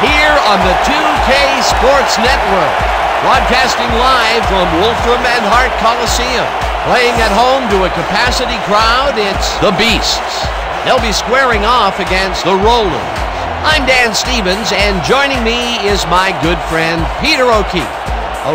here on the 2K Sports Network. Broadcasting live from Wolfram and Hart Coliseum. Playing at home to a capacity crowd, it's the Beasts. They'll be squaring off against the Rollers. I'm Dan Stevens, and joining me is my good friend, Peter O'Keefe.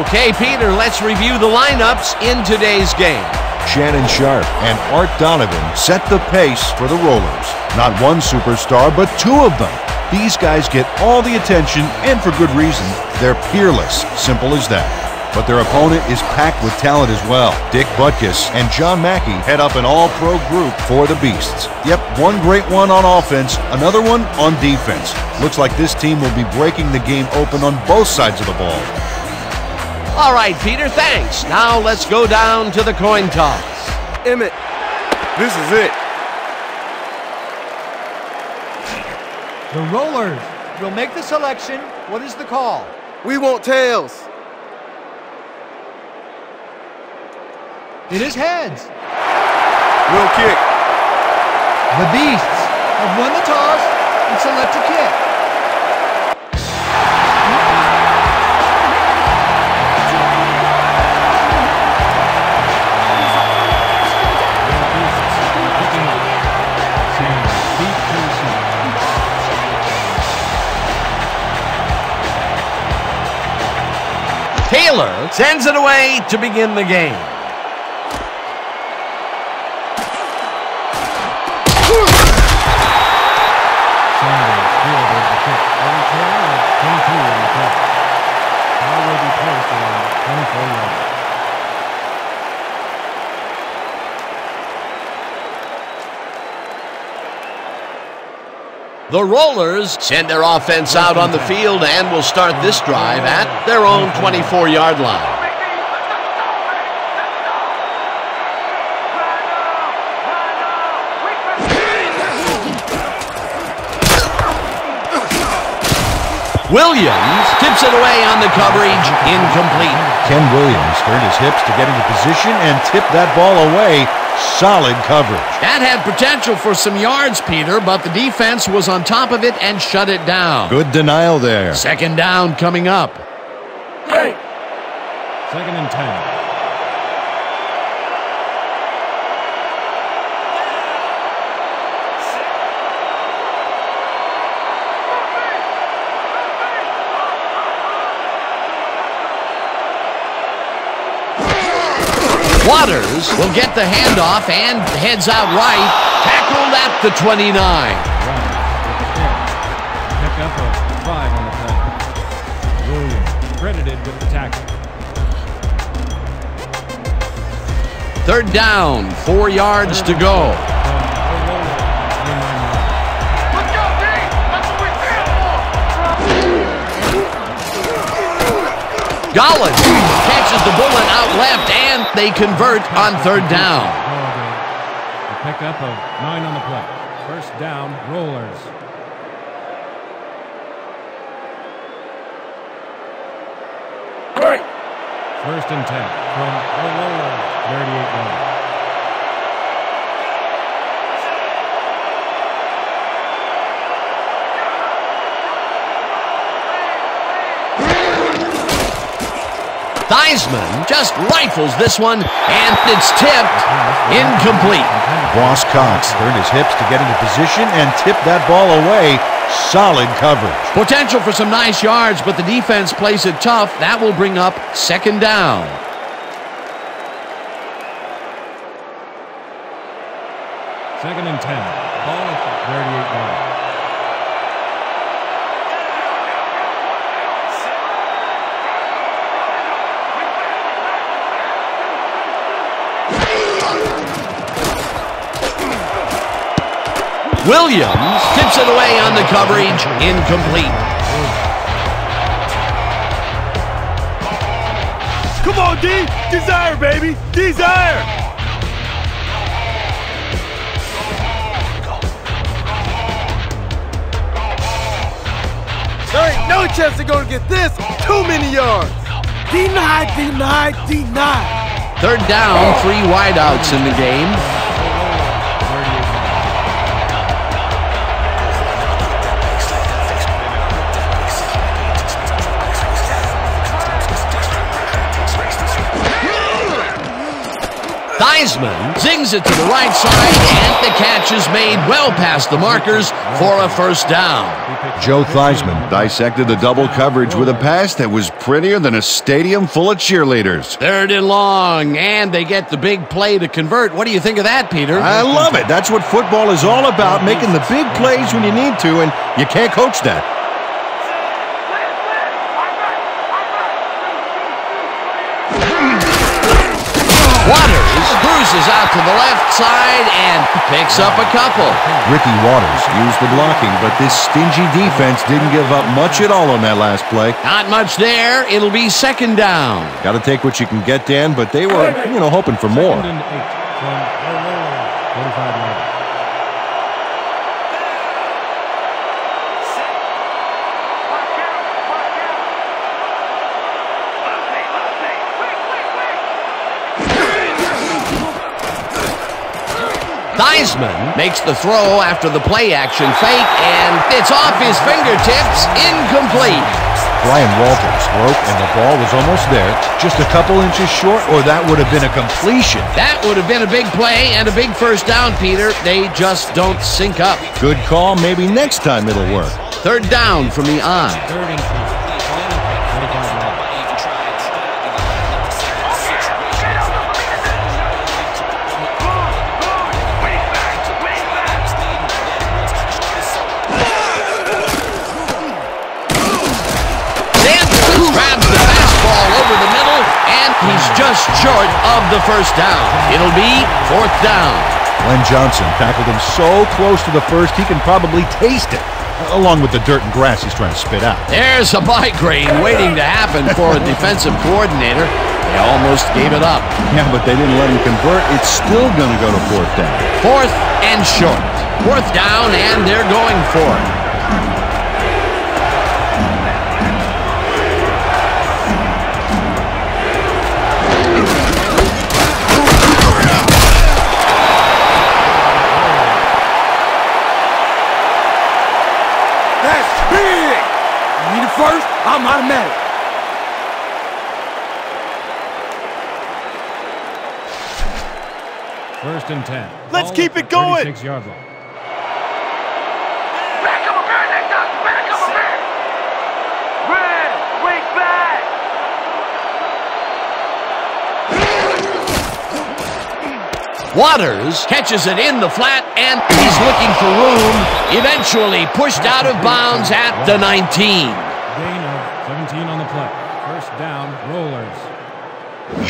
Okay, Peter, let's review the lineups in today's game. Shannon Sharp and Art Donovan set the pace for the Rollers. Not one superstar, but two of them. These guys get all the attention, and for good reason. They're peerless, simple as that. But their opponent is packed with talent as well. Dick Butkus and John Mackey head up an all-pro group for the Beasts. Yep, one great one on offense, another one on defense. Looks like this team will be breaking the game open on both sides of the ball. All right, Peter, thanks. Now let's go down to the coin toss. Emmett, this is it. The Rollers will make the selection. What is the call? We want tails. It is heads. We'll kick. The Beasts have won the toss and select a kick. Taylor sends it away to begin the game. Sanders fielded the kick. Every tail of 22 on the play. Ball will be placed around 24 yards. The Rollers send their offense out on the field and will start this drive at their own 24-yard line. Williams tips it away on the coverage, incomplete. Ken Williams turned his hips to get into position and tipped that ball away. Solid coverage. That had potential for some yards, Peter, but the defense was on top of it and shut it down. Good denial there. Second down coming up. Hey. Second and 10. Waters will get the handoff and heads out right, tackled at the 29. Pick up a 5 on the play. Williams credited with the tackle. Third down, 4 yards to go. Let's go, D! That's what we're here for! Gollins catches the bullet out left, and they convert on third down. A pickup of 9 on the play. First down, Rollers. First and 10 from the Rollers, 38 yards. Theismann just rifles this one, and it's tipped incomplete. Ross Cox turned his hips to get into position and tipped that ball away. Solid coverage. Potential for some nice yards, but the defense plays it tough. That will bring up second down. Second and 10. Ball at the 38 yards. Williams tips it away on the coverage, incomplete. Come on, D! Desire, baby! Desire! There ain't no chance they're gonna get this. Too many yards. Denied, denied, denied. Third down, 3 wideouts in the game. Theismann zings it to the right side, and the catch is made well past the markers for a first down. Joe Theismann dissected the double coverage with a pass that was prettier than a stadium full of cheerleaders. 3rd and long, and they get the big play to convert. What do you think of that, Peter? I love it. That's what football is all about, making the big plays when you need to, and you can't coach that. Waters cruises out to the left side and picks up a couple. Ricky Waters used the blocking, but this stingy defense didn't give up much at all on that last play. Not much there. It'll be 2nd down. Got to take what you can get, Dan, but they were, hoping for more. 2nd and 8 from the Rollers, 45-yard. Theismann makes the throw after the play-action fake, and it's off his fingertips, incomplete. Brian Walters broke, and the ball was almost there. Just a couple inches short, or that would have been a completion. That would have been a big play and a big first down, Peter. They just don't sync up. Good call. Maybe next time it'll work. 3rd down from the I. 3rd and 3. 45-yard. He's just short of the first down. It'll be 4th down. Glenn Johnson tackled him so close to the first he can probably taste it, along with the dirt and grass he's trying to spit out. There's a migraine waiting to happen for a defensive coordinator. They almost gave it up. Yeah, but they didn't let him convert. It's still going to go to 4th down. 4th and short. 4th down, and they're going for it. First, I'm automatic. First and 10. Let's keep it going. 36-yard line. Back up a bit, Nick. Back up a bit. Red, wait back. Waters catches it in the flat, and he's looking for room. Eventually pushed out of bounds at the 19. Gain of 17 on the play. First down, Rollers.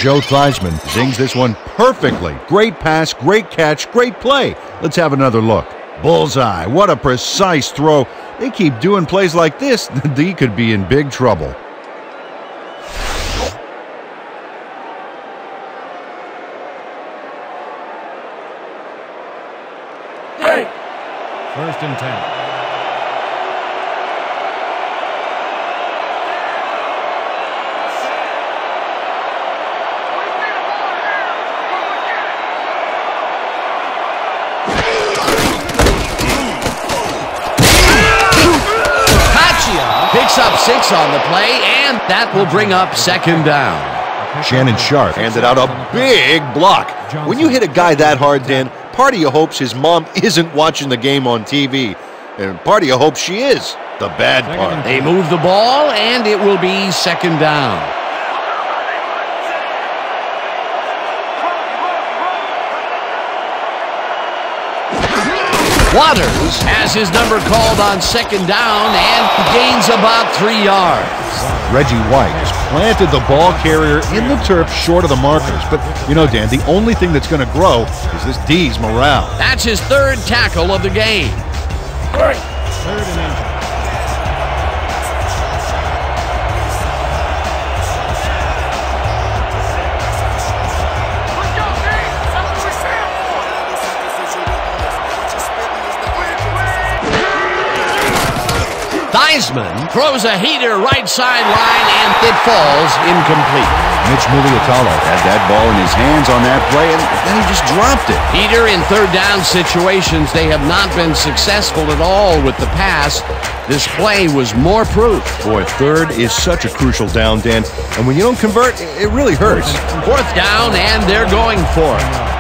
Joe Theismann zings this one perfectly. Great pass, great catch, great play. Let's have another look. Bullseye. What a precise throw. They keep doing plays like this, they could be in big trouble. First and 10. Picks up 6 on the play, and that will bring up 2nd down. Shannon Sharp handed out a big block. When you hit a guy that hard, Dan, part of you hopes his mom isn't watching the game on TV. And part of you hopes she is. The bad part. They move the ball, and it will be 2nd down. Waters has his number called on 2nd down and gains about 3 yards. Reggie White has planted the ball carrier in the turf short of the markers. But, you know, Dan, the only thing that's going to grow is this D's morale. That's his 3rd tackle of the game. 3rd and 8. Theismann baseman throws a heater right sideline, and it falls incomplete. Mitch Muliatalo had that ball in his hands on that play, and then he just dropped it. Peter, in third down situations, they have not been successful at all with the pass. This play was more proof. Boy, third is such a crucial down, Dan, and when you don't convert, it really hurts. Fourth down, and they're going for it.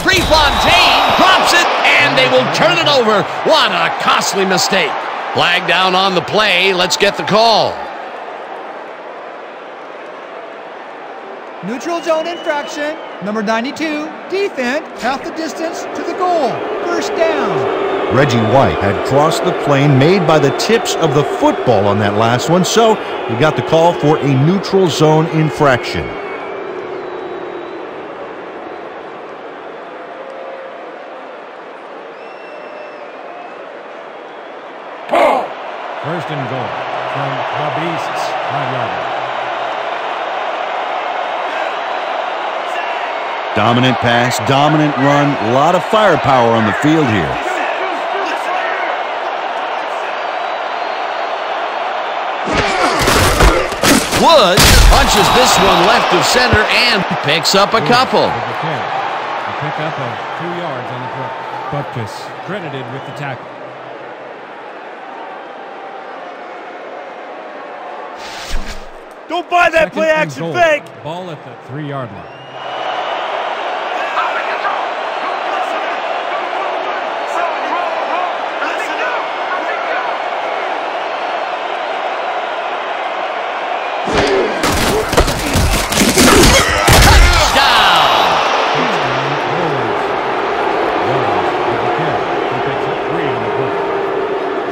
Prefontaine drops it, and they will turn it over. What a costly mistake. Flag down on the play. Let's get the call. Neutral zone infraction. Number 92, defense, half the distance to the goal. First down. Reggie White had crossed the plane made by the tips of the football on that last one, so he got the call for a neutral zone infraction. First and goal from the Beasts, 5-yarder. Dominant pass, dominant run, a lot of firepower on the field here. Woods punches this one left of center and picks up a couple. A pickup of 2 yards on the play. Butkus credited with the tackle. Don't buy that play action fake. Ball at the 3-yard line.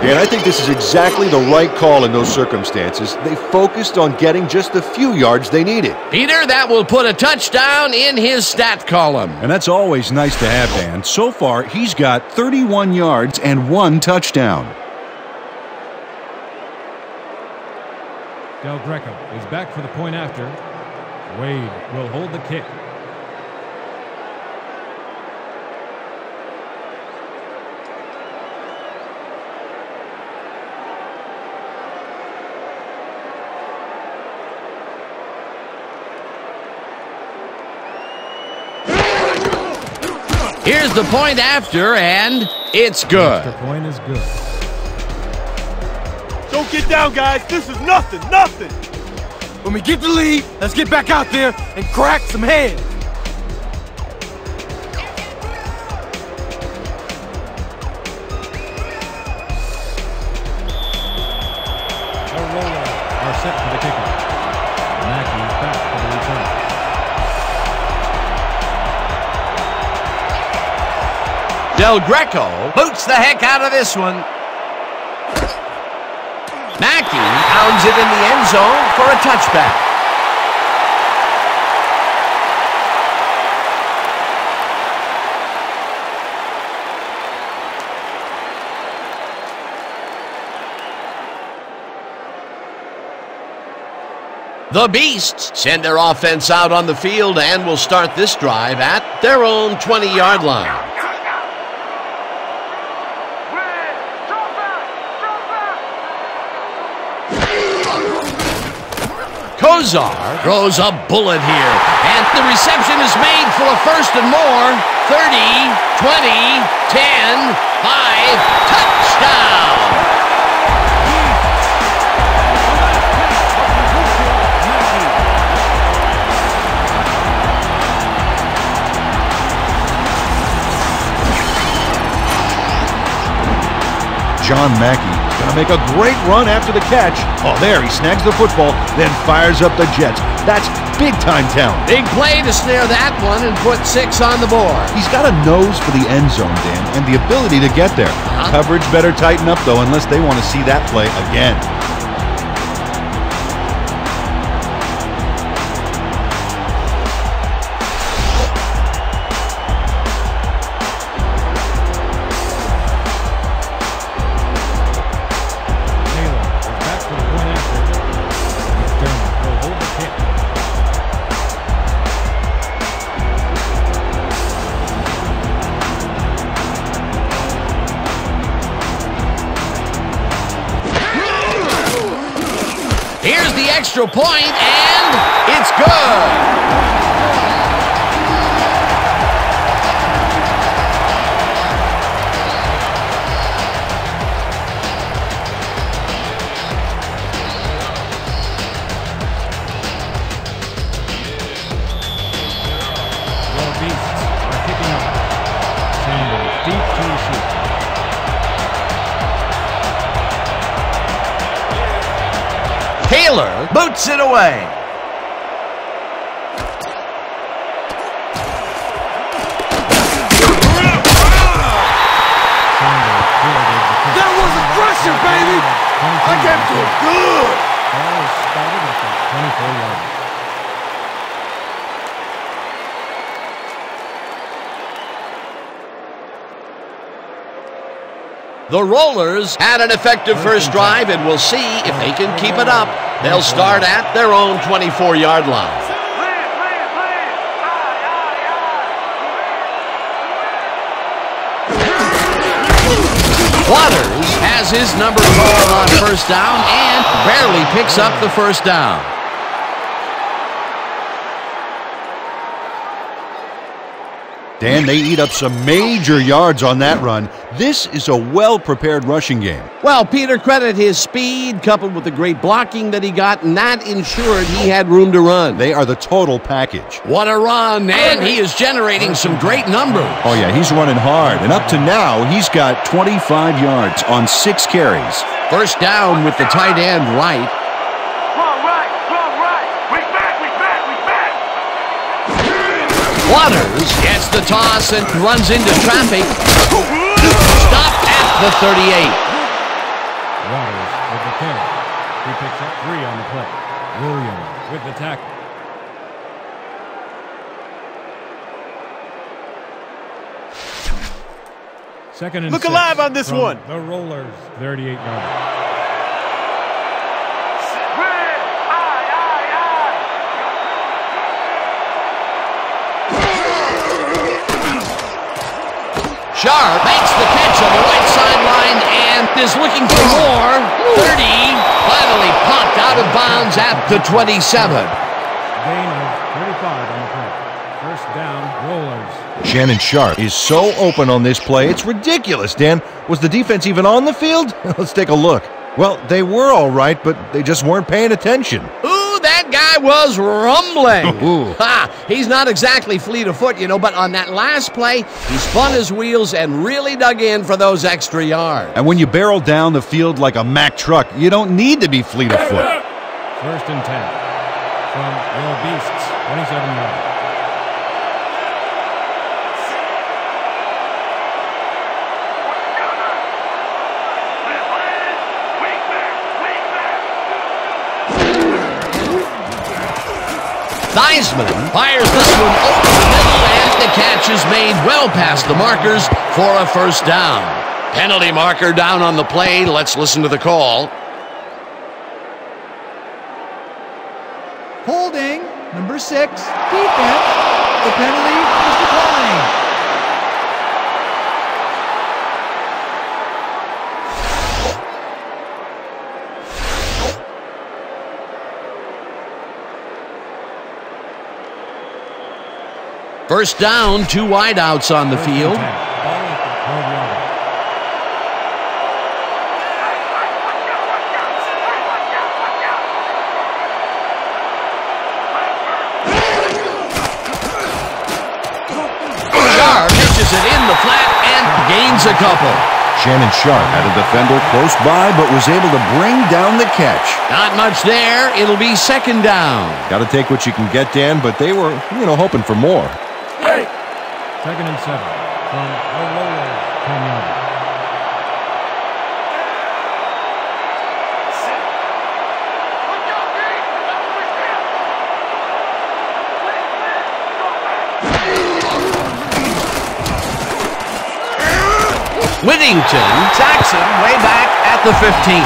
And I think this is exactly the right call in those circumstances. They focused on getting just the few yards they needed. Peter, that will put a touchdown in his stat column. And that's always nice to have, Dan. So far, he's got 31 yards and 1 touchdown. Del Greco is back for the point after. Wade will hold the kick. Here's the point after, and it's good. The point is good. Don't get down, guys. This is nothing. When we get the lead, let's get back out there and crack some heads. The Rollers are set for the kickoff. Mackey is back for the return. Del Greco boots the heck out of this one. Mackey pounds it in the end zone for a touchback. The Beasts send their offense out on the field and will start this drive at their own 20-yard line. Kozar throws a bullet here, and the reception is made for a first and more. 30, 20, 10, 5, touchdown! John Mackey going to make a great run after the catch. Oh, there, he snags the football, then fires up the Jets. That's big-time talent. Big play to snare that one and put 6 on the board. He's got a nose for the end zone, Dan, and the ability to get there. Coverage better tighten up, though, unless they want to see that play again. extra point, and it's good. Taylor boots it away. That was a crusher, baby! I came to it good! Ball is spotted at the 24-yard line. The Rollers had an effective first drive, and we'll see if they can keep it up. They'll start at their own 24-yard line. Waters has his number called on first down and barely picks up the first down. Dan, they eat up some major yards on that run. This is a well-prepared rushing game. Well, Peter, credit his speed coupled with the great blocking that he got, and that ensured he had room to run. They are the total package. What a run, and he is generating some great numbers. Oh, yeah, he's running hard, and up to now, he's got 25 yards on 6 carries. First down with the tight end right. Wrong right. We back. Waters gets the toss and runs into traffic. Stopped at the 38. Waters with the carry. He picks up 3 on the play. Williams with the tackle. Second and Look 6 alive on this from one. The Rollers, 38-yard. Sharp makes the catch on the right sideline and is looking for more. 30, finally popped out of bounds at the 27. Gain of 35 on the play. First down, Rollers. Shannon Sharp is so open on this play. It's ridiculous, Dan. Was the defense even on the field? Let's take a look. Well, they were all right, but they just weren't paying attention. Ooh, that guy was rumbling. Ooh. Ha! He's not exactly fleet of foot, but on that last play, he spun his wheels and really dug in for those extra yards. And when you barrel down the field like a Mack truck, you don't need to be fleet of foot. First and 10 from the Beasts, 27 yards. Theismann fires this one over the middle, and the catch is made well past the markers for a first down. Penalty marker down on the play. Let's listen to the call. Holding, number 6, defense. The penalty is declined. First down, 2 wideouts on the field. Sharp pitches it in the flat and gains a couple. Shannon Sharp had a defender close by, but was able to bring down the catch. Not much there. It'll be second down. Got to take what you can get, Dan, but they were, hoping for more. Second and 7 from the Rollers, 10 yards. Whittington tacks him way back at the 15.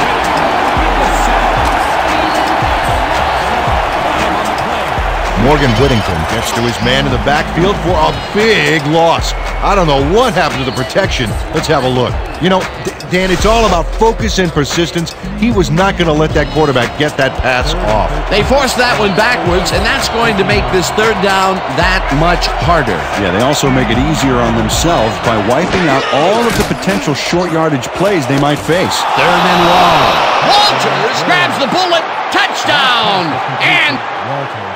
Morgan Whittington gets to his man in the backfield for a big loss. I don't know what happened to the protection. Let's have a look. You know, Dan, it's all about focus and persistence. He was not going to let that quarterback get that pass off. They forced that one backwards, and that's going to make this third down that much harder. Yeah, they also make it easier on themselves by wiping out all of the potential short yardage plays they might face. Third and long. Walters grabs the bullet. Touchdown! And Walters.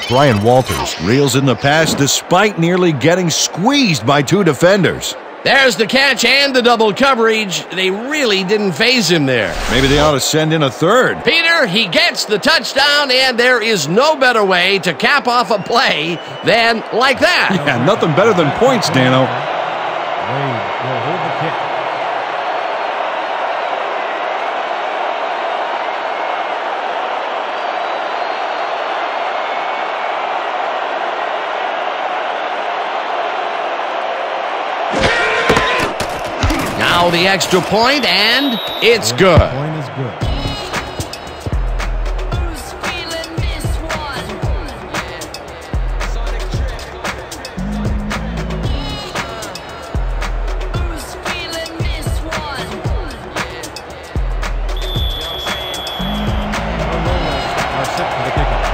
Brian Walters reels in the pass despite nearly getting squeezed by two defenders. there's the catch and the double coverage. They really didn't faze him there. Maybe they ought to send in a third. Peter, he gets the touchdown, and there is no better way to cap off a play than like that. Yeah, nothing better than points, Dano. Wade will hold the kick. Now the extra point, and it's good. Point is good. Who's feeling this one? Who's feeling this one? Are set for the kickoff.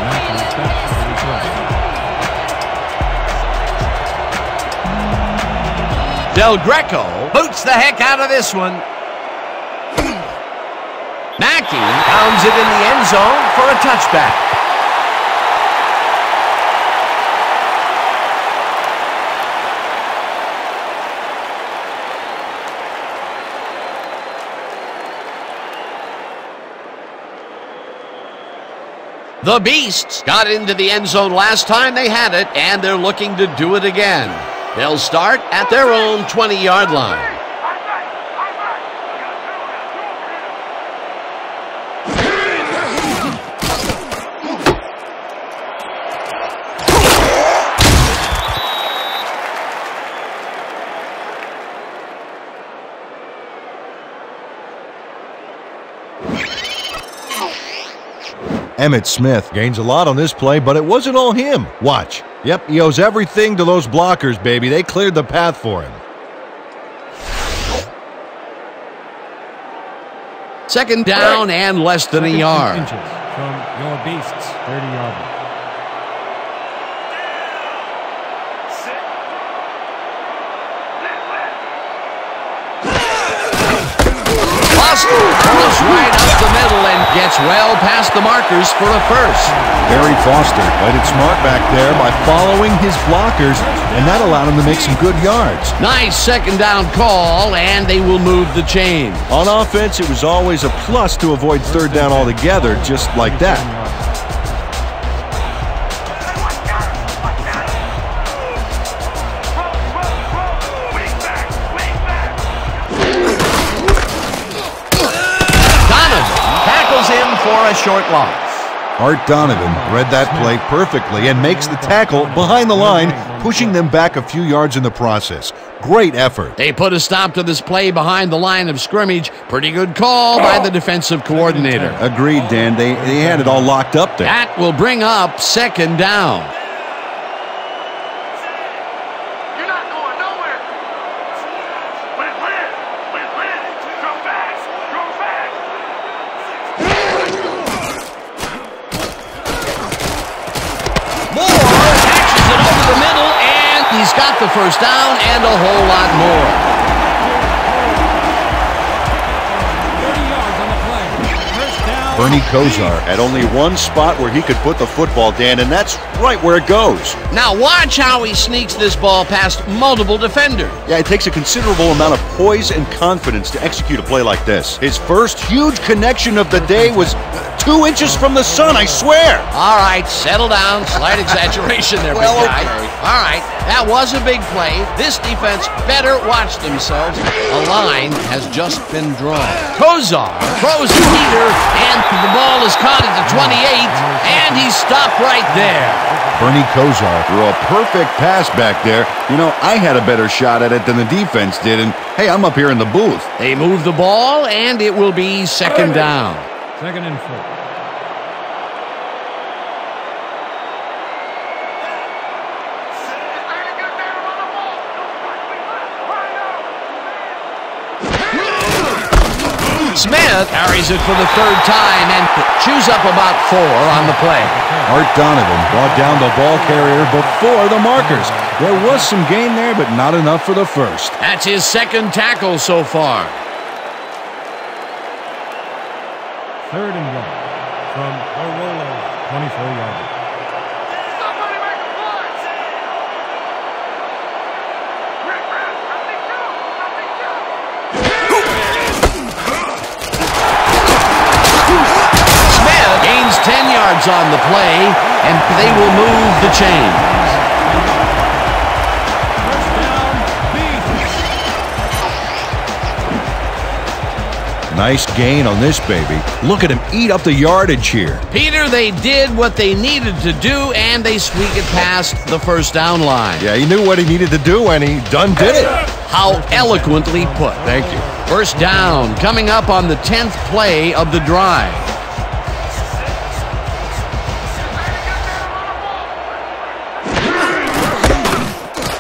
Matthews back for the return. Del Greco boots the heck out of this one. Mackey pounds it in the end zone for a touchback. The Beasts got into the end zone last time they had it, and they're looking to do it again. They'll start at their own 20-yard line. Emmitt Smith gains a lot on this play, but it wasn't all him. Watch. Yep, he owes everything to those blockers, baby. They cleared the path for him. Second down and less than a yard. Inches from your Beasts 30-yard line. Throws right up the middle and gets well past the markers for a first. Barry Foster played it smart back there by following his blockers, and that allowed him to make some good yards. Nice second down call, and they will move the chain. On offense, it was always a plus to avoid third down altogether, just like that. For a short loss. Art Donovan read that play perfectly and makes the tackle behind the line, pushing them back a few yards in the process. Great effort. They put a stop to this play behind the line of scrimmage. Pretty good call by the defensive coordinator. Agreed, Dan. They had it all locked up there. That will bring up second down. You're not going nowhere. Come back. Moore catches it over the middle, and he's got the first down and a whole lot more. 30 yards on the play. First down. Bernie Kosar had only one spot where he could put the football, Dan, and that's right where it goes. Now watch how he sneaks this ball past multiple defenders. Yeah, it takes a considerable amount of poise and confidence to execute a play like this. His first huge connection of the day was 2 inches from the sun, I swear. All right, settle down. Slight exaggeration there, big guy. okay. All right, that was a big play. This defense better watch themselves. A line has just been drawn. Kosar throws to Peter, and the ball is caught at the 28, and he's stopped right there. Bernie Kosar. Threw a perfect pass back there. You know, I had a better shot at it than the defense did, and hey, I'm up here in the booth. They move the ball, and it will be second down. 2nd and 4. Smith carries it for the third time and chews up about 4 on the play. Art Donovan brought down the ball carrier before the markers. There was some gain there, but not enough for the first. That's his second tackle so far. 3rd and 1 from Orolo's 24-yard line. Somebody make a play! Smith gains 10 yards on the play, and they will move the chains. First down, Beast. Nice gain on this baby. Look at him eat up the yardage here. Peter, they did what they needed to do, and they squeak it past the first down line. Yeah, he knew what he needed to do, and he done did it. How eloquently put. Thank you. First down, coming up on the 10th play of the drive.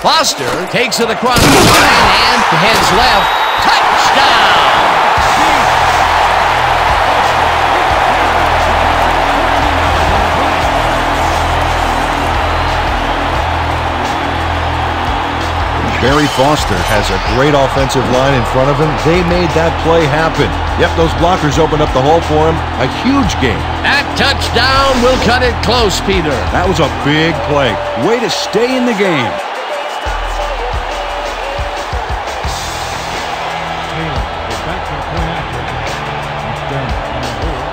Foster takes it across the line and heads left. Touchdown! Barry Foster has a great offensive line in front of him. They made that play happen. Yep, those blockers opened up the hole for him. A huge gain. That touchdown will cut it close, Peter. That was a big play. Way to stay in the game. Taylor is back to the point after. He's done on the board.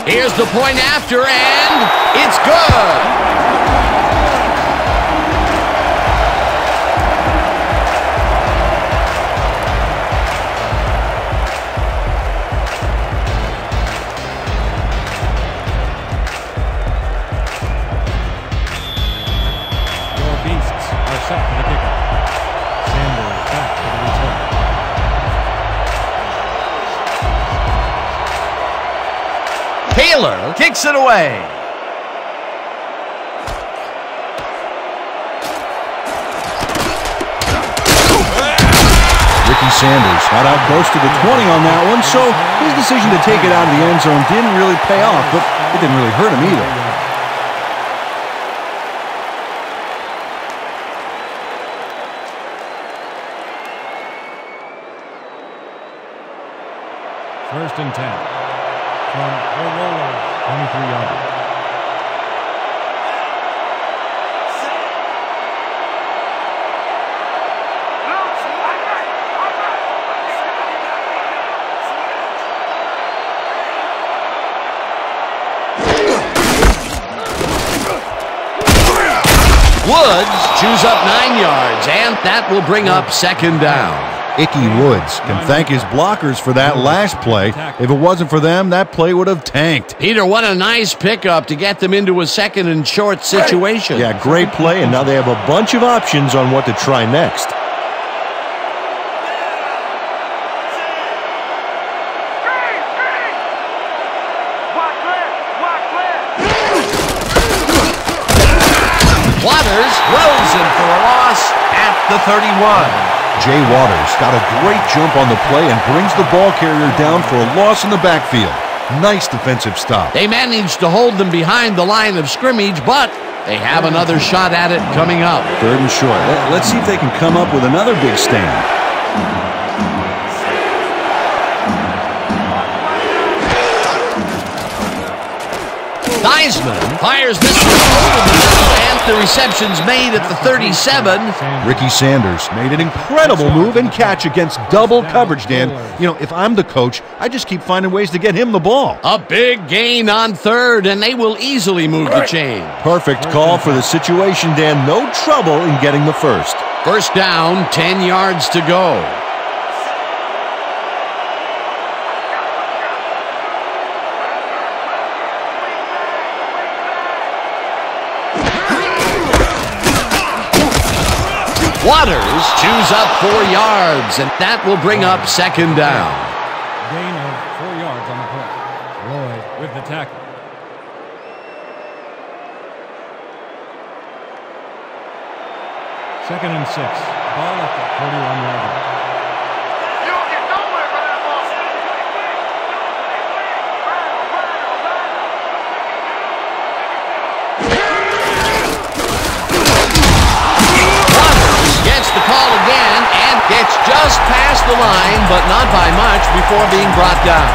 Here's the point after, and it's good. Your Beasts are set for the kickoff. Sanders back to the return. Taylor kicks it away. Ricky Sanders got out close to the 20 on that one, so his decision to take it out of the end zone didn't really pay off, but it didn't really hurt him either. First and 10 from Orolo's 23-yard line. Woods chews up 9 yards, and that will bring up second down. Icky Woods can thank his blockers for that last play. If it wasn't for them, that play would have tanked. Peter, what a nice pickup to get them into a second and short situation. Yeah, great play, and now they have a bunch of options on what to try next. Waters throws him for a loss at the 31. Jay Waters got a great jump on the play and brings the ball carrier down for a loss in the backfield. Nice defensive stop. They managed to hold them behind the line of scrimmage, but they have another shot at it coming up. 3rd and short. Let's see if they can come up with another big stand. Theismann fires this one over the middle, and the reception's made at the 37. Ricky Sanders made an incredible move and catch against double coverage, Dan. You know, if I'm the coach, I just keep finding ways to get him the ball. A big gain on 3rd, and they will easily move the chain. Perfect call for the situation, Dan. No trouble in getting the first. First down, 10 yards to go. Waters chews up 4 yards, and that will bring up second down. Gain of 4 yards on the play. Lloyd with the tackle. Second and 6. Ball at the 41-yard line. You don't get nowhere for that ball. Waters gets the call again and gets just past the line, but not by much before being brought down.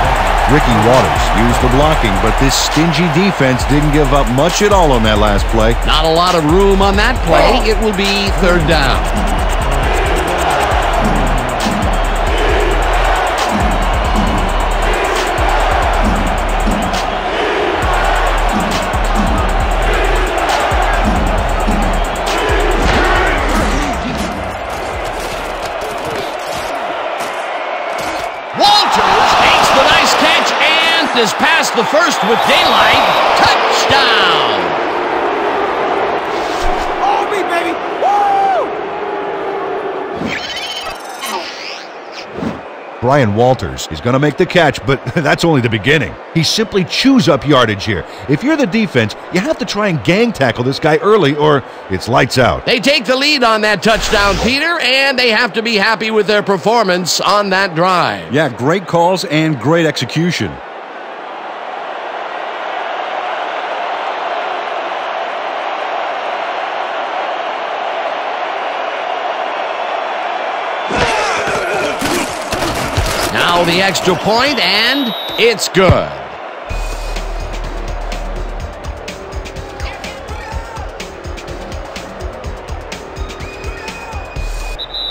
Ricky Waters used the blocking, but this stingy defense didn't give up much at all on that last play. Not a lot of room on that play. It will be third down. Walters takes the nice catch and is past the first with daylight. Touchdown! All me, baby. Woo! Brian Walters is going to make the catch, but that's only the beginning. He simply chews up yardage here. If you're the defense, you have to try and gang tackle this guy early or it's lights out. They take the lead on that touchdown, Peter, and they have to be happy with their performance on that drive. Yeah, great calls and great execution. Now the extra point, and it's good.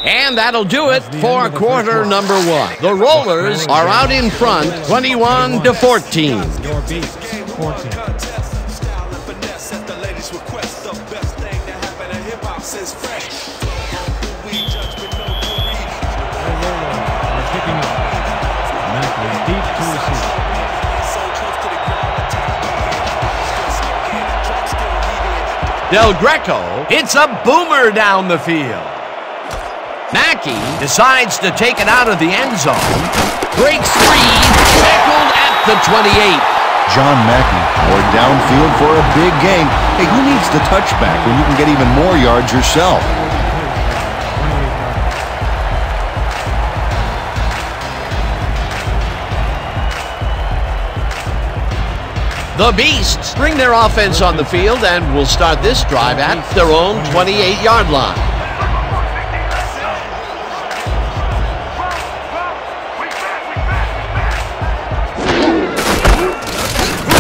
And that'll do it for quarter number 1. The Rollers are out in front, 21-14. Your Beasts, 14. Are picking up. Macklin deep to receive. Del Greco hits a boomer down the field. Mackey decides to take it out of the end zone. Breaks free, tackled at the 28. John Mackey poured downfield for a big gain. Hey, who needs the touchback when you can get even more yards yourself? The Beasts bring their offense on the field and will start this drive at their own 28-yard line.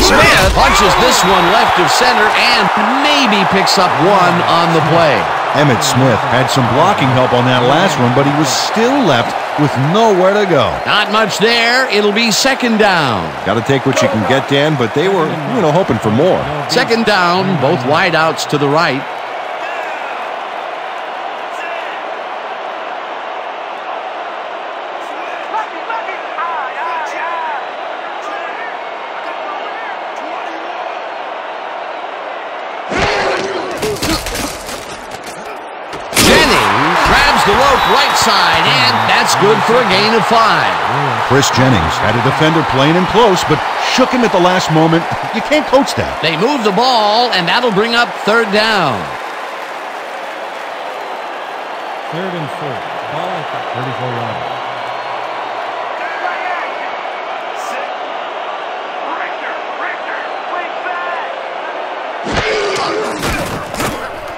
Smith punches this one left of center and maybe picks up one on the play. Emmitt Smith had some blocking help on that last one, but he was still left with nowhere to go. Not much there. It'll be second down. Got to take what you can get, Dan, but they were, hoping for more. Second down, both wideouts to the right. The rope right side, and that's good for a gain of 5. Chris Jennings had a defender playing in close, but shook him at the last moment. You can't coach that. They move the ball, and that'll bring up third down. Third and 4. Ball at the 34-yard line.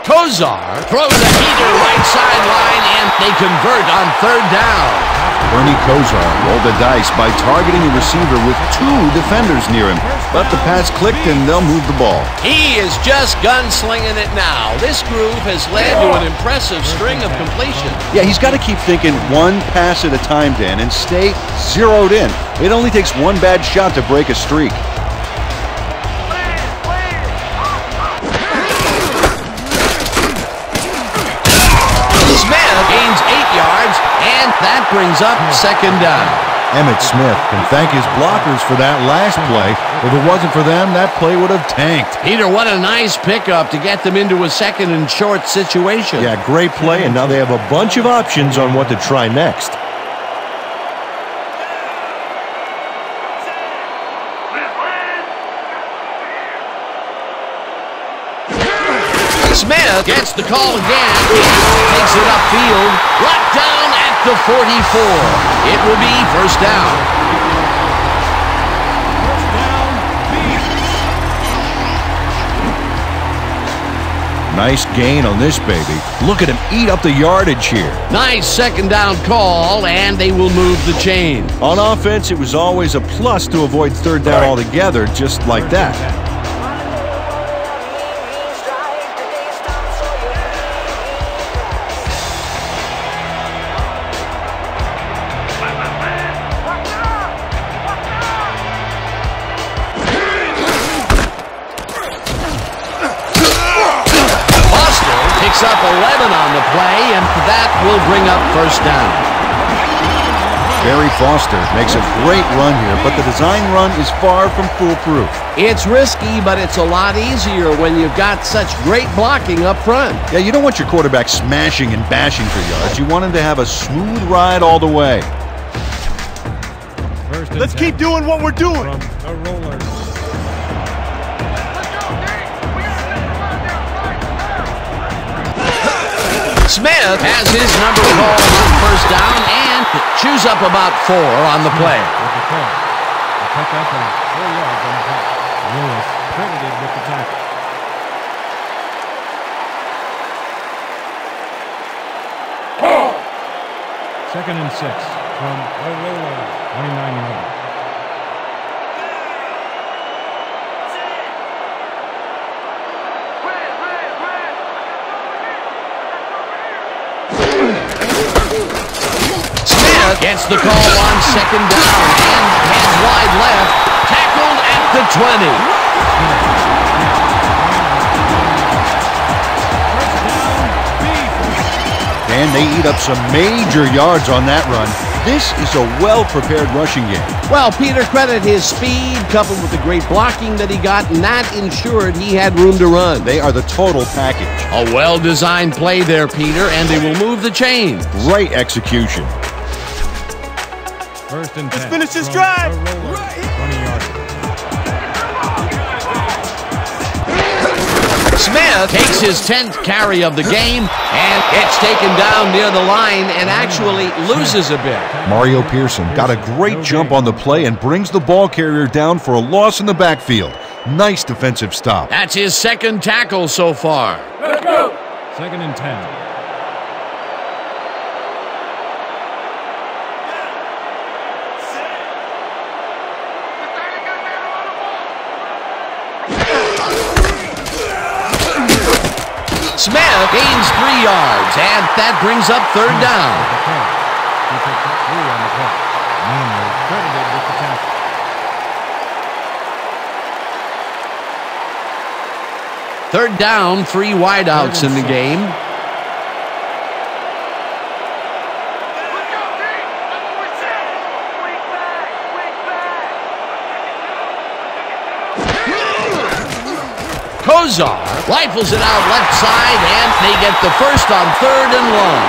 Kozar throws a heater right sideline, and they convert on third down. Bernie Kozar rolled the dice by targeting a receiver with 2 defenders near him, but the pass clicked and they'll move the ball. He is just gunslinging it now. This groove has led to an impressive string of completions. Yeah, he's got to keep thinking one pass at a time, Dan, and stay zeroed in. It only takes one bad shot to break a streak. that brings up second down. Emmett Smith can thank his blockers for that last play. If it wasn't for them, that play would have tanked. Peter, what a nice pickup to get them into a second and short situation. Yeah, great play, and now they have a bunch of options on what to try next. Smith gets the call again. Takes it upfield. Brought down at the 44. It will be first down. Nice gain on this baby. Look at him eat up the yardage here. Nice second down call, and they will move the chain. On offense, it was always a plus to avoid third down altogether, just like that. Up 11 on the play, and that will bring up first down. Barry Foster makes a great run here, but the design run is far from foolproof. It's risky, but it's a lot easier when you've got such great blocking up front. Yeah, you don't want your quarterback smashing and bashing for yards. You want him to have a smooth ride all the way. Let's keep doing what we're doing. From the rollers. Smith has his number called on first down and chews up about 4 on the play. With the call. A pickup and 4 yards on the play. Lewis credited with the tackle. Second and 6 from the rollers. 29 yards. Gets the call on second down and heads wide left. Tackled at the 20. And they eat up some major yards on that run. This is a well-prepared rushing game. Well, Peter, credit his speed coupled with the great blocking that he got, and that ensured he had room to run. They are the total package. A well-designed play there, Peter, and they will move the chains. Great execution. First and 10. Let's finish this drive. 20 yards. Smith takes his 10th carry of the game and gets taken down near the line and actually loses a bit. Mario Pearson got a great jump on the play and brings the ball carrier down for a loss in the backfield. Nice defensive stop. That's his second tackle so far. Let's go. Second and 10. Smith gains 3 yards, and that brings up third down. He picked up 3 on the play. Manley credited with the tackle. Third down, 3 wideouts in the game. Kozar rifles it out left side, and they get the first on third and long.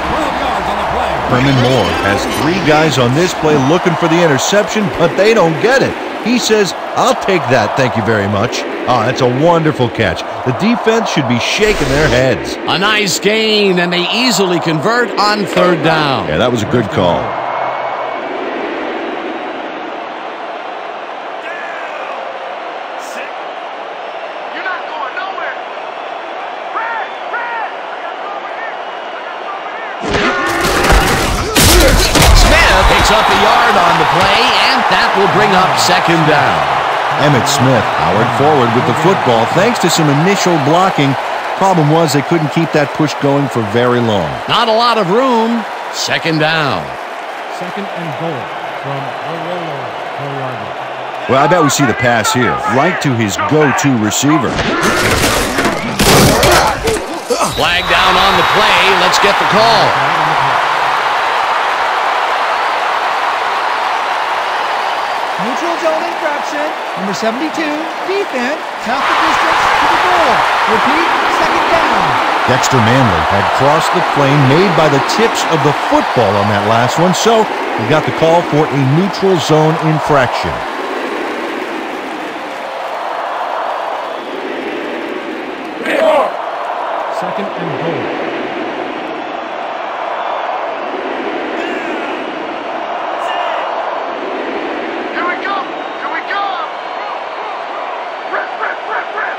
12 yards on the play. Herman Moore has 3 guys on this play looking for the interception, but they don't get it. He says, "I'll take that, thank you very much." Oh, that's a wonderful catch. The defense should be shaking their heads. A nice gain, and they easily convert on third down. Yeah, that was a good call. Up a yard on the play, and that will bring up second down. Emmett Smith powered forward with the football thanks to some initial blocking. Problem was they couldn't keep that push going for very long. Not a lot of room. Second down. Second and goal from the roller. 4-yard line. Well, I bet we see the pass here, right to his go-to receiver. Flag down on the play. Let's get the call. Neutral zone infraction. Number 72, defense, half the distance to the goal. Repeat, second down. Dexter Manley had crossed the plane made by the tips of the football on that last one, so he got the call for a neutral zone infraction. Second and goal. Here we go! Here we go! Rip, rip, rip, rip!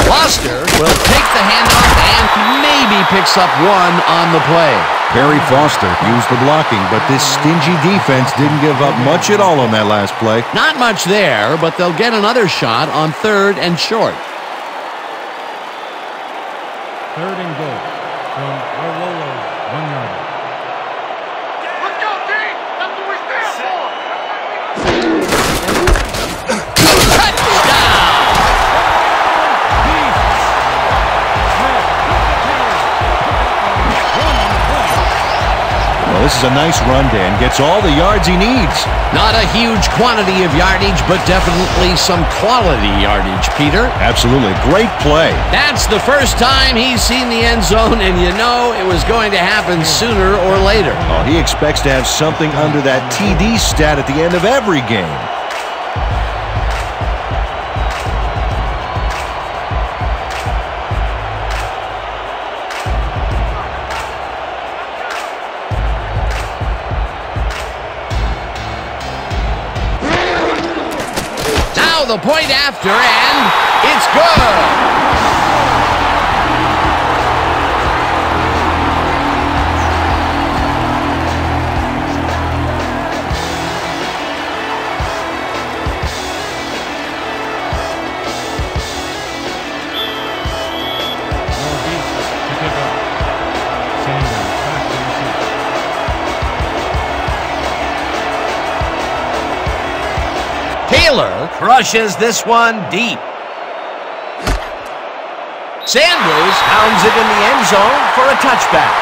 Foster will take the handoff and maybe picks up one on the play. Barry Foster used the blocking, but this stingy defense didn't give up much at all on that last play. Not much there, but they'll get another shot on third and short. Third and goal from Arlolo, 1 yard. Let's go, D! That's what we stand for! Well, this is a nice run, Dan. Gets all the yards he needs. Not a huge quantity of yardage, but definitely some quality yardage, Peter. Absolutely. Great play. That's the first time he's seen the end zone, and you know it was going to happen sooner or later. Oh, he expects to have something under that TD stat at the end of every game. The point after, and it's good. Taylor crushes this one deep. Sanders pounds it in the end zone for a touchback.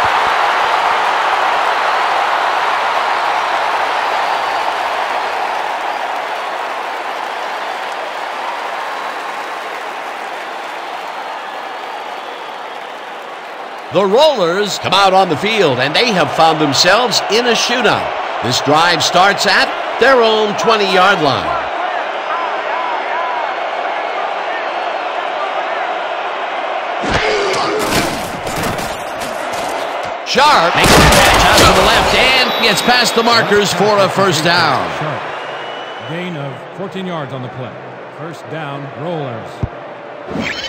The Rollers come out on the field, and they have found themselves in a shootout. This drive starts at their own 20-yard line. Sharp makes the catch out to the left and gets past the markers for a first down. Sharp. Gain of 14 yards on the play. First down, Rollers.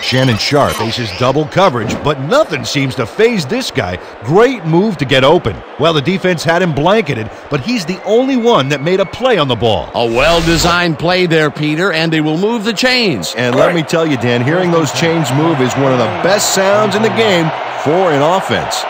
Shannon Sharp faces double coverage, but nothing seems to faze this guy. Great move to get open. Well, the defense had him blanketed, but he's the only one that made a play on the ball. A well-designed play there, Peter, and they will move the chains. And let me tell you, Dan, hearing those chains move is one of the best sounds in the game for an offense.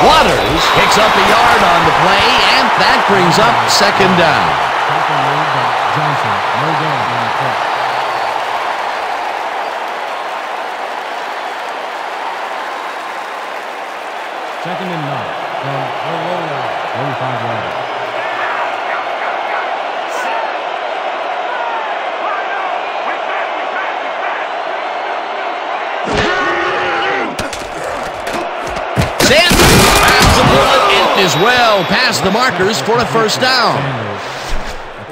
Waters picks up a yard on the play, and that brings up second down. Johnson, no gain on the play. Second and 9 from Arlolo, 35 yards. Is well past the markers for a first down.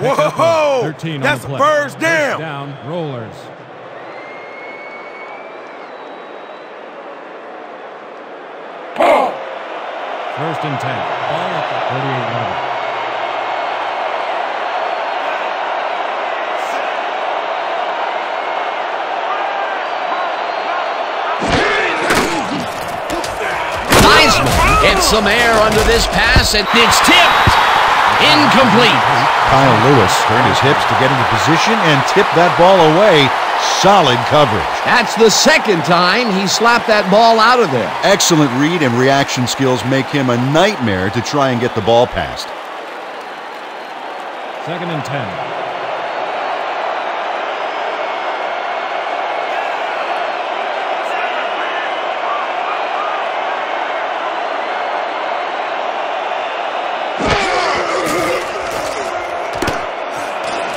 Whoa! That's a first down. First down, Rollers. First and 10. Ball at the 38-yard line. Gets some air under this pass, and it's tipped. Incomplete. Kyle Lewis turned his hips to get into position and tipped that ball away. Solid coverage. That's the second time he slapped that ball out of there. Excellent read and reaction skills make him a nightmare to try and get the ball past. 2nd and 10.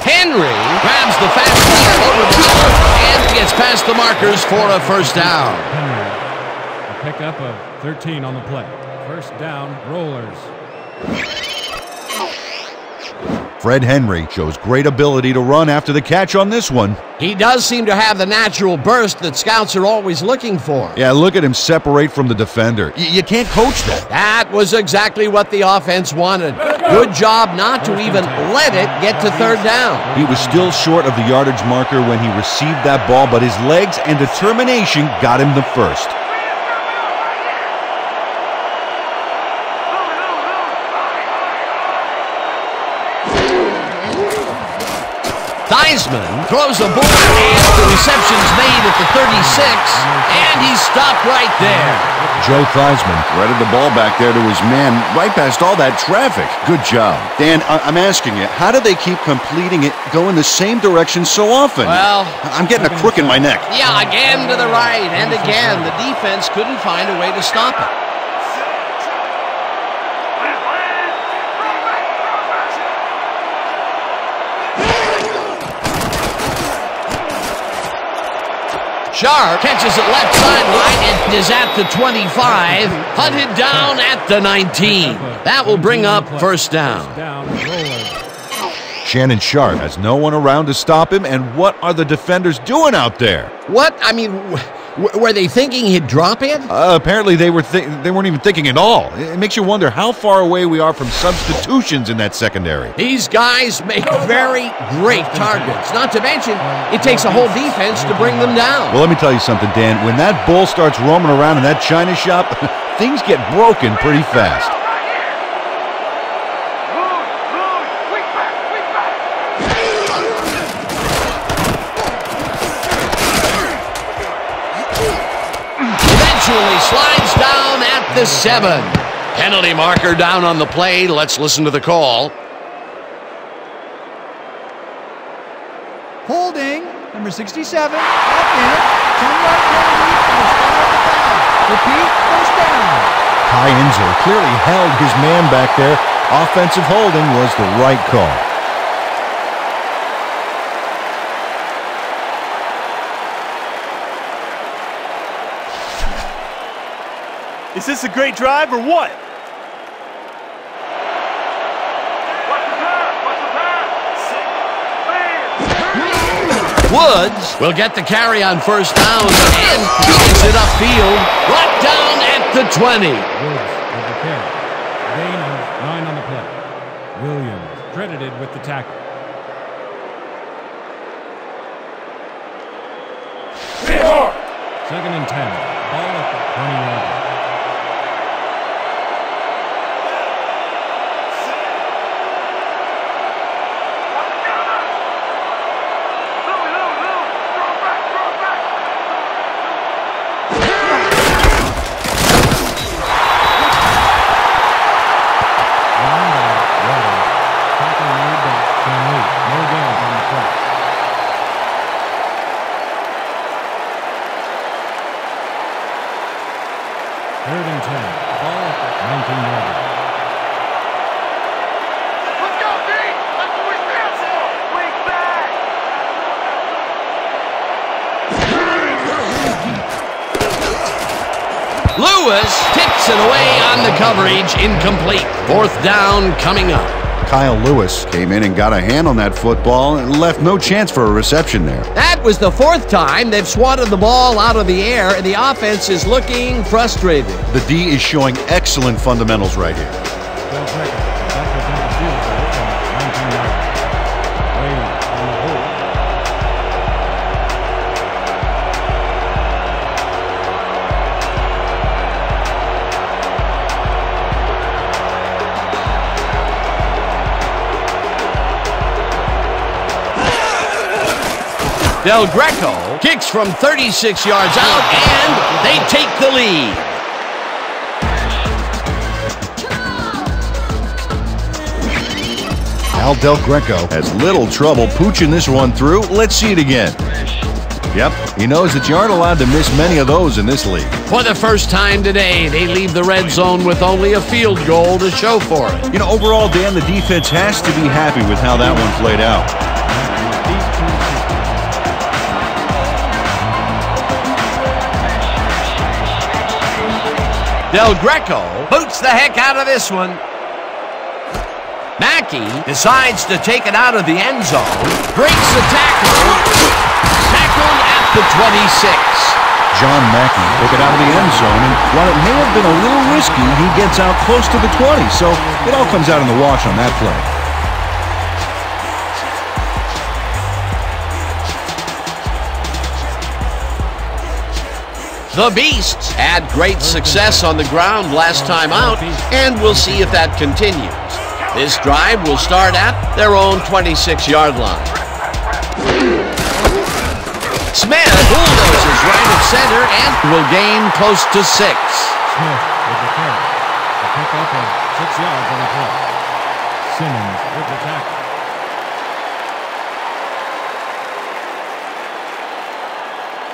Henry grabs the fastball over the middle and gets past the markers for a first down. Henry, a pickup of 13 on the play. First down, Rollers. Fred Henry shows great ability to run after the catch on this one. He does seem to have the natural burst that scouts are always looking for. Yeah, look at him separate from the defender. You can't coach that. That was exactly what the offense wanted. Good job not to even let it get to third down. He was still short of the yardage marker when he received that ball, but his legs and determination got him the first. Theismann throws a ball, and the reception's made at the 36, and he's stopped right there. Joe Theismann Threaded the ball back there to his man, right past all that traffic. Good job. Dan, I'm asking you, how do they keep completing it going the same direction so often? Well, I'm getting a crook in my neck. yeah, again to the right, and again, the defense couldn't find a way to stop it. Sharp catches it left sideline and is at the 25, hunted down at the 19. That will bring up first down. Shannon Sharp has no one around to stop him, and what are the defenders doing out there? What? I mean, were they thinking he'd drop it? Apparently they weren't even thinking at all. It makes you wonder how far away we are from substitutions in that secondary. These guys make very great targets. Not to mention, it takes a whole defense to bring them down. Well, let me tell you something, Dan. When that bull starts roaming around in that china shop, things get broken pretty fast. Eventually slides down at the 7. Penalty marker down on the play. Let's listen to the call. Holding, number 67, offense, 10-yard penalty, and a spot at the foul. Repeat, first down. Ty Enzer clearly held his man back there. Offensive holding was the right call. Is this a great drive or what? Woods will get the carry on first down and gets it upfield. Brought down at the 20. Woods with the carry. Gain of 9 on the play. Williams credited with the tackle. Second and 10. Ball at the 20-yard line. Third and 10. Ball at the 19-yard line. Let's go, D! That's what we stand for! Wing back! Lewis tips it away on the coverage. Incomplete. Fourth down coming up. Kyle Lewis Came in and got a hand on that football and left no chance for a reception there. That was the fourth time they've swatted the ball out of the air, and the offense is looking frustrated. The D is showing excellent fundamentals right here. 12 seconds. That was on the field goal from 19 yards. Wade on the hold. Del Greco kicks from 36 yards out, and they take the lead. Al Del Greco has little trouble pooching this one through. Let's see it again. Yep, he knows that you aren't allowed to miss many of those in this league. For the first time today, they leave the red zone with only a field goal to show for it. You know, overall, Dan, the defense has to be happy with how that one played out. Del Greco boots the heck out of this one. Mackey decides to take it out of the end zone, breaks the tackle, tackled at the 26. John Mackey took it out of the end zone, and while it may have been a little risky, he gets out close to the 20, so it all comes out in the wash on that play. The Beasts had great success on the ground last time out, and we'll see if that continues. This drive will start at their own 26-yard line. Smith bulldozes right at center and will gain close to 6. Smith with the carry. A pickup of 6 yards on the play. Simmons with the tackle.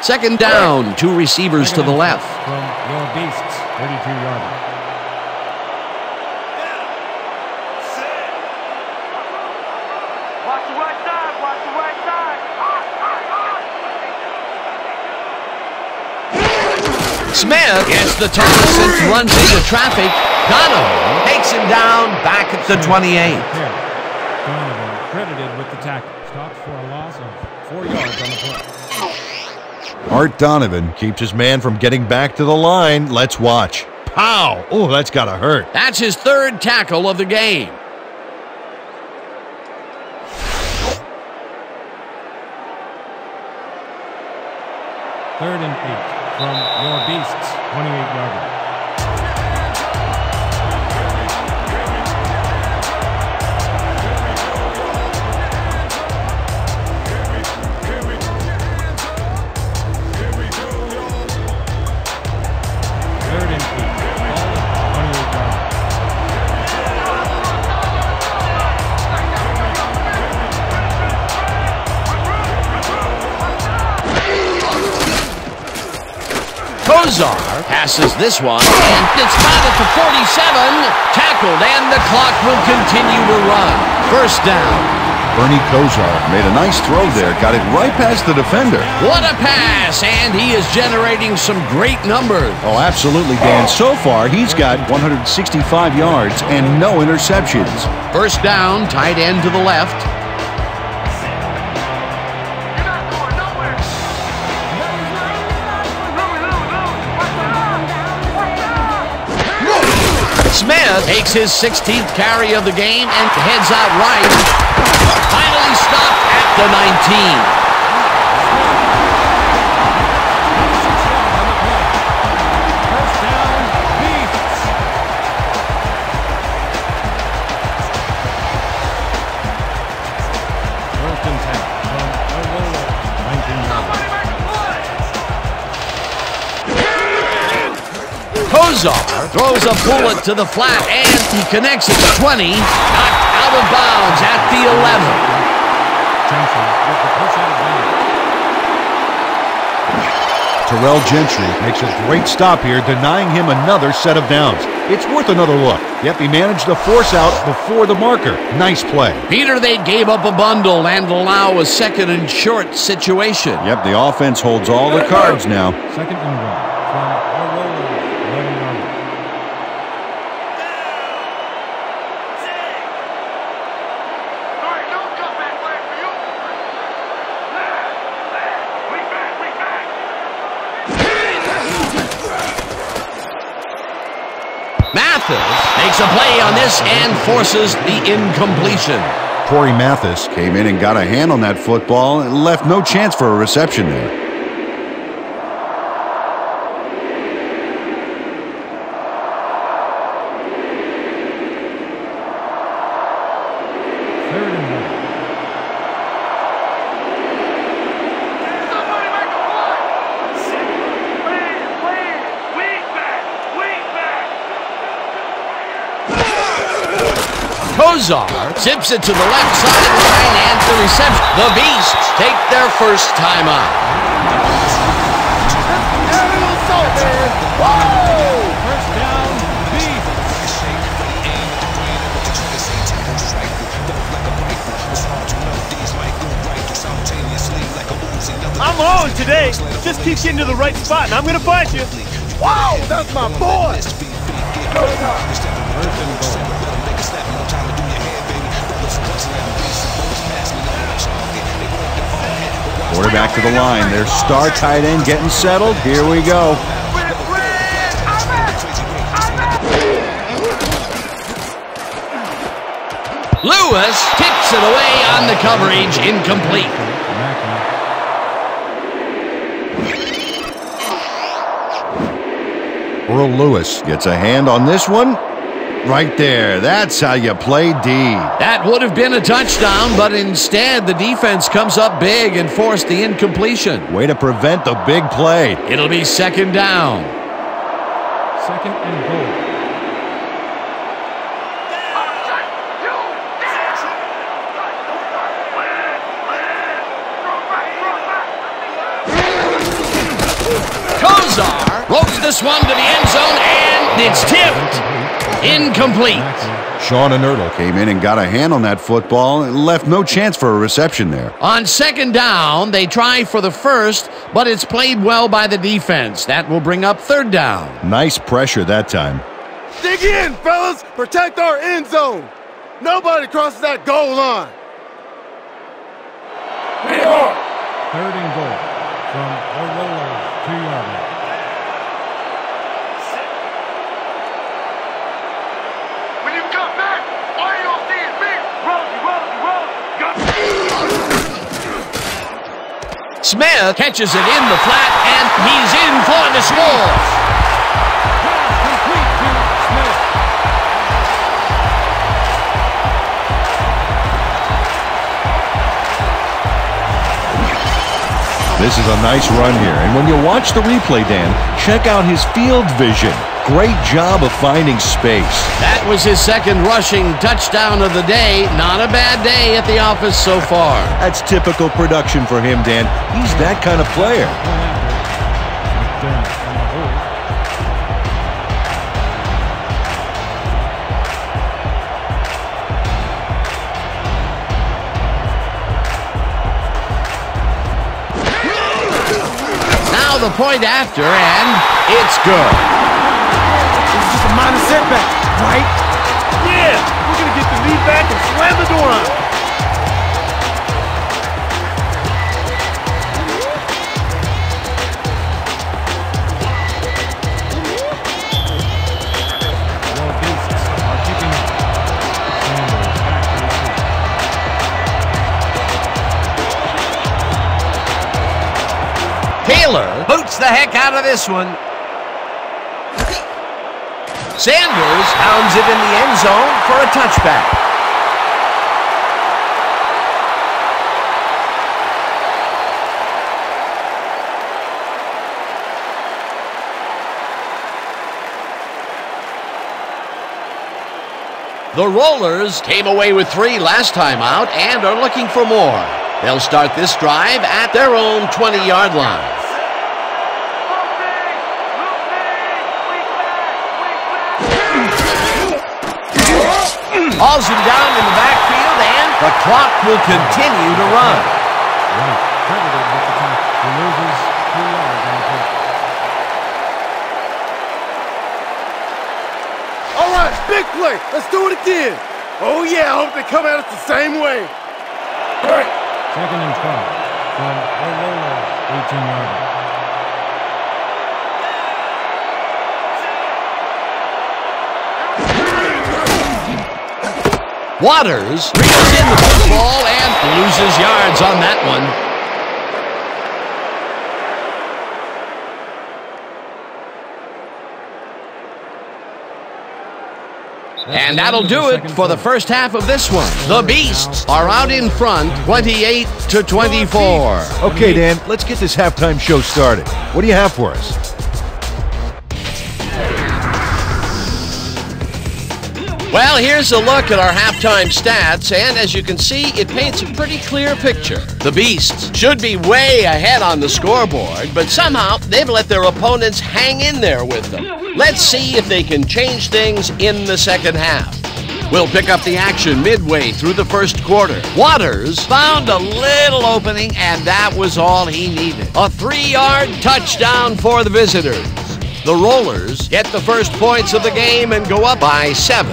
Second down, 2 receivers to the left. From your Beasts, 32-yarder. Watch the right side, watch the right side. Smith gets the toss and runs into traffic. Donovan takes him down back at the 28. Donovan credited with the tackle. Stopped for a loss of 4 yards on the play. Art Donovan keeps his man from getting back to the line. Let's watch. Pow! Oh, that's gotta hurt. That's his 3rd tackle of the game. Third and 8 from your Beasts, 28-yarder. Kozar passes this one, and it's found at the 47. Tackled, and the clock will continue to run. First down. Bernie Kozar Made a nice throw there. Got it right past the defender. What a pass, and he is generating some great numbers. Oh, absolutely, Dan. So far, he's got 165 yards and no interceptions. First down, tight end to the left. You're not going nowhere. Smith takes his 16th carry of the game and heads out right. Finally stopped at the 19. First down, Beasts. First and 10 from Aurora, 19-yarder. Kozar throws a bullet to the flat, and he connects at the 20. Knocked out of bounds at the 11. Gentry with the push out of bounds. Terrell Gentry makes a great stop here, denying him another set of downs. It's worth another look. Yep, he managed to force out before the marker. Nice play. Peter, they gave up a bundle and allow a 2nd and short situation. Yep, the offense holds all the cards now. Second and 1 from Aurora, 11-yarder. All right, don't come back flag for you. We back, we back. Mathis makes a play on this and forces the incompletion. Corey Mathis Came in and got a hand on that football and left no chance for a reception there. Third and 1. Kozar zips it to the left sideline and the reception. The Beasts take their first timeout. First down, Beasts. I'm on today. Just keep getting to the right spot, and I'm gonna find you. Wow, that's my boy. Quarterback to the line. Their star tight end getting settled. Here we go. Lewis kicks it away on the coverage, incomplete. Earl Lewis gets a hand on this one. Right there. That's how you play D. That would have been a touchdown, but instead the defense comes up big and forced the incompletion. Way to prevent the big play. It'll be second down. Second and goal. Kozar rolls this one to the end zone, and it's tipped. Incomplete. Sean and Ertl came in and got a hand on that football and left no chance for a reception there. On second down, they try for the first, but it's played well by the defense. That will bring up third down. Nice pressure that time. Dig in, fellas. Protect our end zone. Nobody crosses that goal line. Third and goal from Orlolo's 2-yard line. When you come back, all you don't see is me. Roll. Smith catches it in the flat, and he's in for the score. Complete to Smith. This is a nice run here. And when you watch the replay, Dan, check out his field vision. Great job of finding space. That was his second rushing touchdown of the day. Not a bad day at the office so far. That's typical production for him, Dan. He's that kind of player. Now the point after, and it's good. Just a minor setback, right? Yeah, we're gonna get the lead back and slam the door on it. The Beasts are kicking off. Sanders back to the field. Taylor boots the heck out of this one. Sanders pounds it in the end zone for a touchback. The Rollers came away with 3 last time out and are looking for more. They'll start this drive at their own 20-yard line. Hauls him down in the backfield, and the clock will continue to run. Right, credited with the tackle. He loses 2 yards on the play. All right, big play. Let's do it again. Oh, yeah, I hope they come at us the same way. Second and 12 from Orlolo's 18-yard line. Waters reels in the football and loses yards on that one. And that'll do it for the first half of this one. The Beasts are out in front, 28-24. Okay, Dan, let's get this halftime show started. What do you have for us? Well, here's a look at our halftime stats, and as you can see, it paints a pretty clear picture. The Beasts should be way ahead on the scoreboard, but somehow they've let their opponents hang in there with them. Let's see if they can change things in the second half. We'll pick up the action midway through the first quarter. Waters found a little opening, and that was all he needed. A 3-yard touchdown for the visitors. The Rollers get the first points of the game and go up by 7.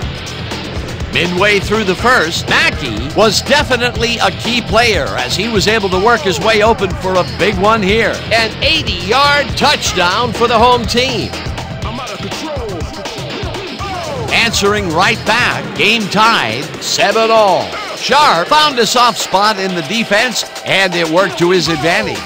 Midway through the first, Mackey was definitely a key player as he was able to work his way open for a big one here. An 80-yard touchdown for the home team. I'm out of control. Answering right back, game tied, 7-all. Sharp found a soft spot in the defense, and it worked to his advantage.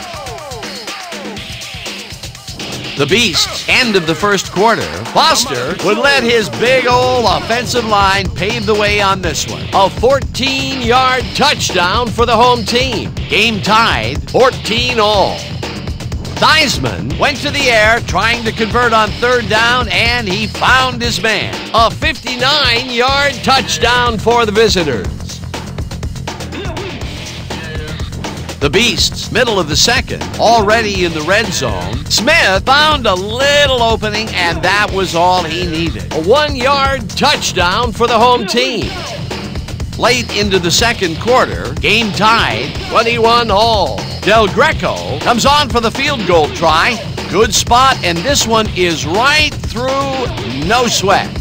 The Beasts end of the first quarter. Foster would let his big old offensive line pave the way on this one. A 14-yard touchdown for the home team. Game tied, 14-all. Theismann went to the air trying to convert on third down, and he found his man. A 59-yard touchdown for the visitors. The Beasts, middle of the second, already in the red zone. Smith found a little opening, and that was all he needed. A 1-yard touchdown for the home team. Late into the second quarter, game tied, 21-all. Del Greco comes on for the field goal try. Good spot, and this one is right through, no sweat.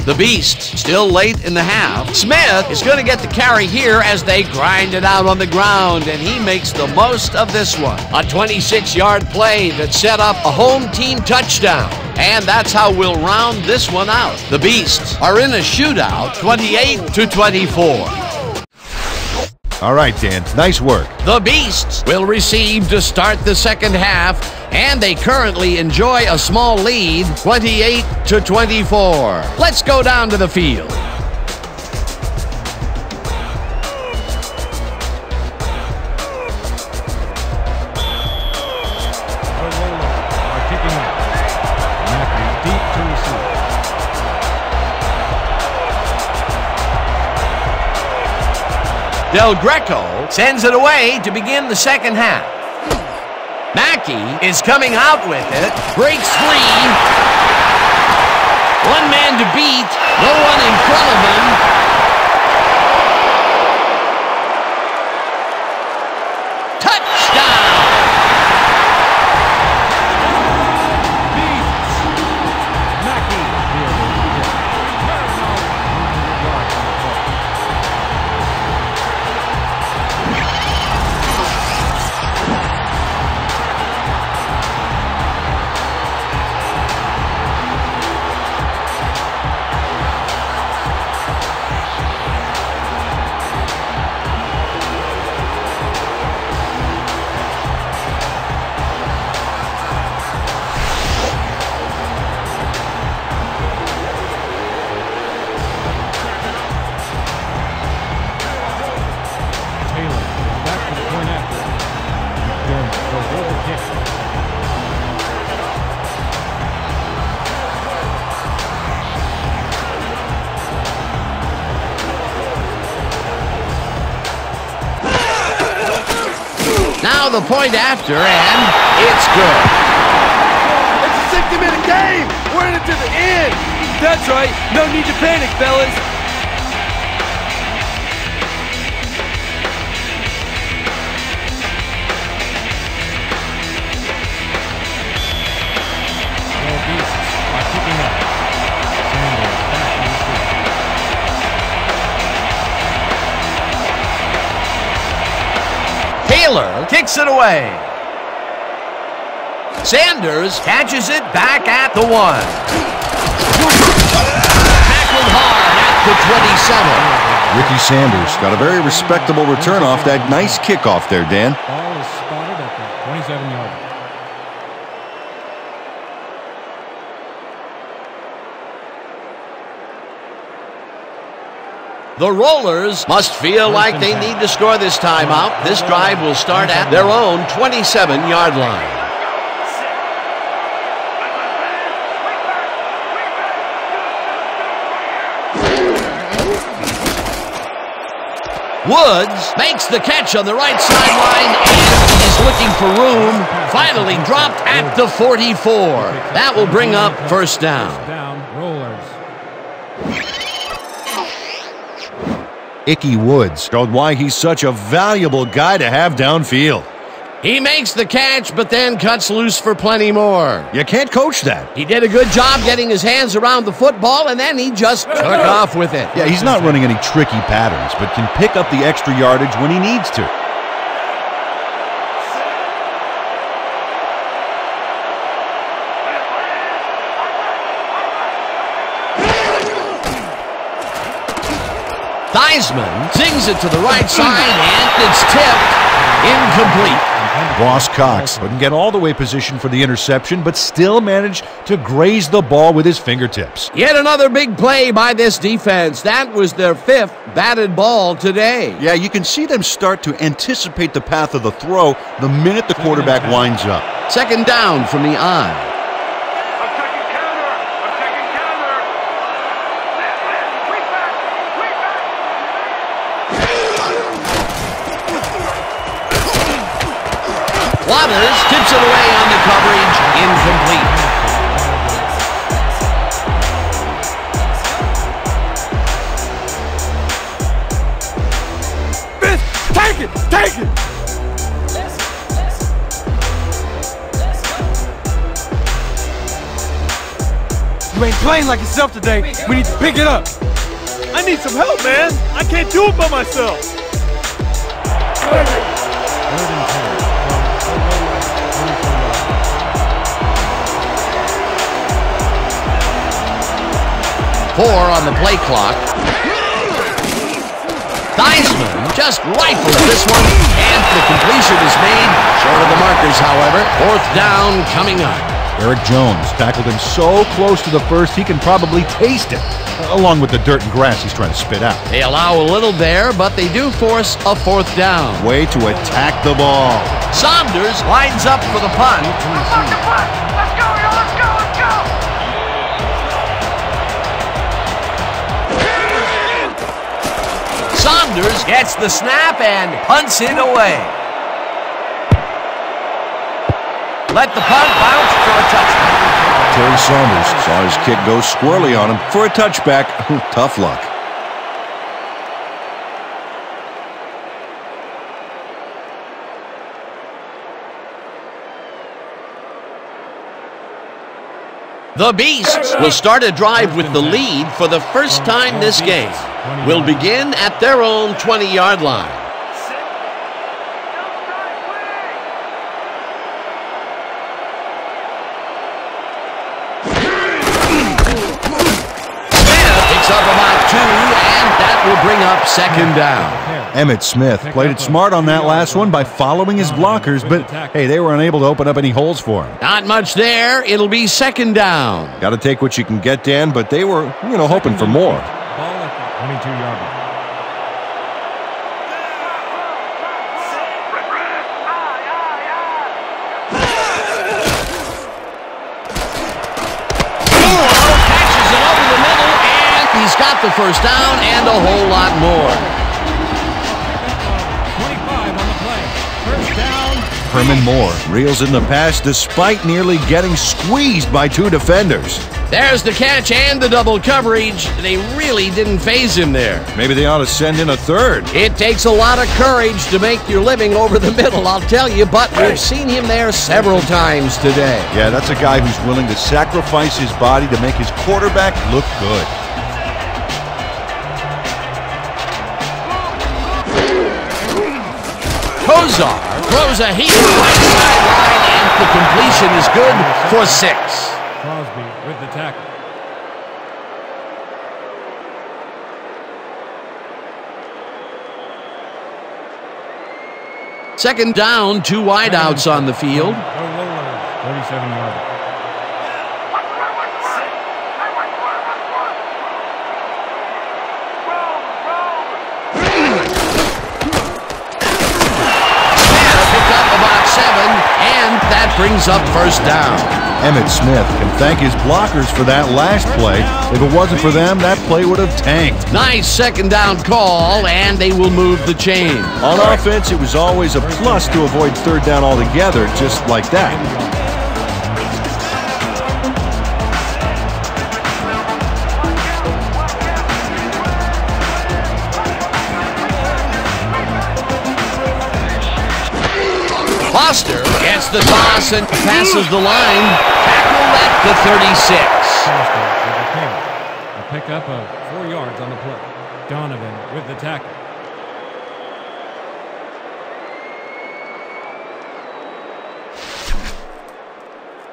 The Beasts still late in the half. Smith is going to get the carry here as they grind it out on the ground, and he makes the most of this one. A 26-yard play that set up a home team touchdown. And that's how we'll round this one out. The Beasts are in a shootout, 28-24. All right, Dan, nice work. The Beasts will receive to start the second half, and they currently enjoy a small lead, 28-24. Let's go down to the field. The Rollers are kicking off. Mackey deep to receive. Del Greco sends it away to begin the second half. Mackey is coming out with it, breaks free. One man to beat, no one in front of him. Touchdown! Beasts. Mackey fielded the kick. Paramount 100 yards on the play. Now the point after, and it's good. It's a 60-minute game. We're in it to the end. That's right. No need to panic, fellas. The Beasts are kicking off. Sanders back in the field. Taylor kicks it away. Sanders catches it back at the 1. Tackled hard at the 27. Ricky Sanders got a very respectable return off that nice kickoff there, Dan. Ball is spotted at the 27-yard line. The Rollers must feel like they need to score this timeout. This drive will start at their own 27-yard line. Woods makes the catch on the right sideline, and he's looking for room. Finally dropped at the 44. That will bring up first down. Rollers. Icky Woods showed why he's such a valuable guy to have downfield. He makes the catch, but then cuts loose for plenty more. You can't coach that. He did a good job getting his hands around the football, and then he just took off with it. Yeah, he's not running any tricky patterns, but can pick up the extra yardage when he needs to. Theismann sings it to the right side, and it's tipped. Incomplete. Ross Cox couldn't get all the way positioned for the interception, but still managed to graze the ball with his fingertips. Yet another big play by this defense. That was their 5th batted ball today. Yeah, you can see them start to anticipate the path of the throw the minute the quarterback winds up. Second down from the I. I'm taking counter. I'm taking counter. Way back. Way back. Waters tips it away on the coverage. Incomplete. Take it! Take it! You ain't playing like yourself today. We need to pick it up. I need some help, man. I can't do it by myself. Four on the play clock. Theismann just rifles this one, and the completion is made. Short of the markers, however. Fourth down coming up. Eric Jones tackled him so close to the first he can probably taste it, along with the dirt and grass he's trying to spit out. They allow a little there, but they do force a fourth down. Way to attack the ball. Saunders lines up for the punt. Let's go, yo. Let's go. Let's go. Saunders gets the snap and punts it away. Let the punt bounce for a touchback. Terry Saunders saw his kick go squirrely on him for a touchback. Tough luck. The Beasts will start a drive with the lead for the first time this game. Will begin at their own 20-yard line. Picks up about 2, and that will bring up second down. Emmitt Smith played it smart on that last one by following his blockers, but hey, they were unable to open up any holes for him. Not much there. It'll be second down. Got to take what you can get, Dan, but they were, hoping for more. Ball at the 22-yard line. Catches it over the middle, and he's got the first down and a whole lot more. 25 on the play. First down. Herman Moore Reels in the pass despite nearly getting squeezed by 2 defenders. There's the catch and the double coverage. They really didn't faze him there. Maybe they ought to send in a third. It takes a lot of courage to make your living over the middle, I'll tell you, but we've seen him there several times today. Yeah, that's a guy who's willing to sacrifice his body to make his quarterback look good. Kozar throws a heat right sideline, and the completion is good for 6. Crosby with the tackle. Second down, 2 wideouts on the field. 37-yard. Picked up about 7, and that brings up first down. Emmett Smith can thank his blockers for that last play. If it wasn't for them, that play would have tanked. Nice second down call, and they will move the chain. On offense, it was always a plus to avoid third down altogether, just like that. Foster gets the toss and passes the line. Tackled at the 36. Foster with the carry. A pickup of 4 yards on the play. Donovan with the tackle.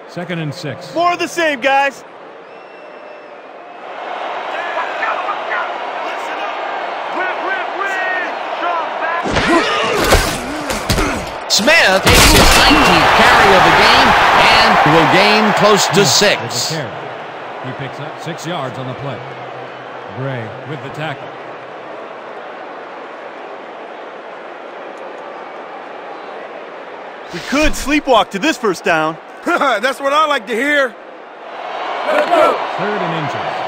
Second and 6. More of the same, guys. Smith takes his 19th carry of the game and will gain close to 6. With the carry. He picks up 6 yards on the play. Gray with the tackle. We could sleepwalk to this first down. That's what I like to hear. Third and inches.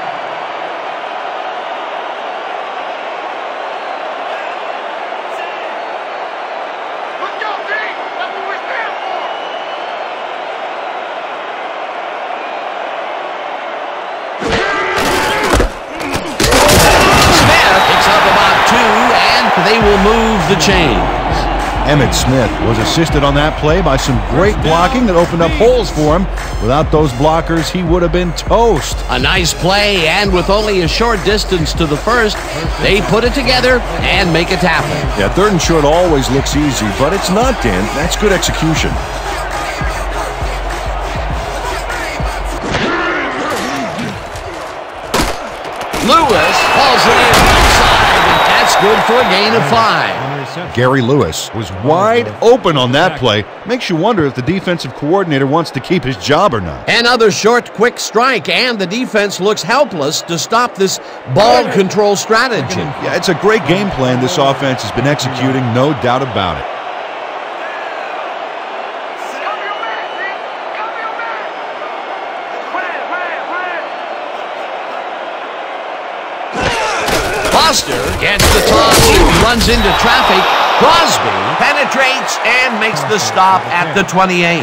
Let's go, D! That's what we stand for! Smith picks up about 2, and they will move the chain. Emmett Smith was assisted on that play by some great blocking that opened up holes for him. Without those blockers, he would have been toast. A nice play, and with only a short distance to the first, they put it together and make it happen. Yeah, third and short always looks easy, but it's not, Dan. That's good execution. Lewis hauls it in right side, and that's good for a gain of 5. Gary Lewis was wide open on that play. Makes you wonder if the defensive coordinator wants to keep his job or not. Another short, quick strike, and the defense looks helpless to stop this ball control strategy. Yeah, it's a great game plan this offense has been executing, no doubt about it. Foster gets the toss and runs into traffic. Crosby penetrates and makes the stop at the 28.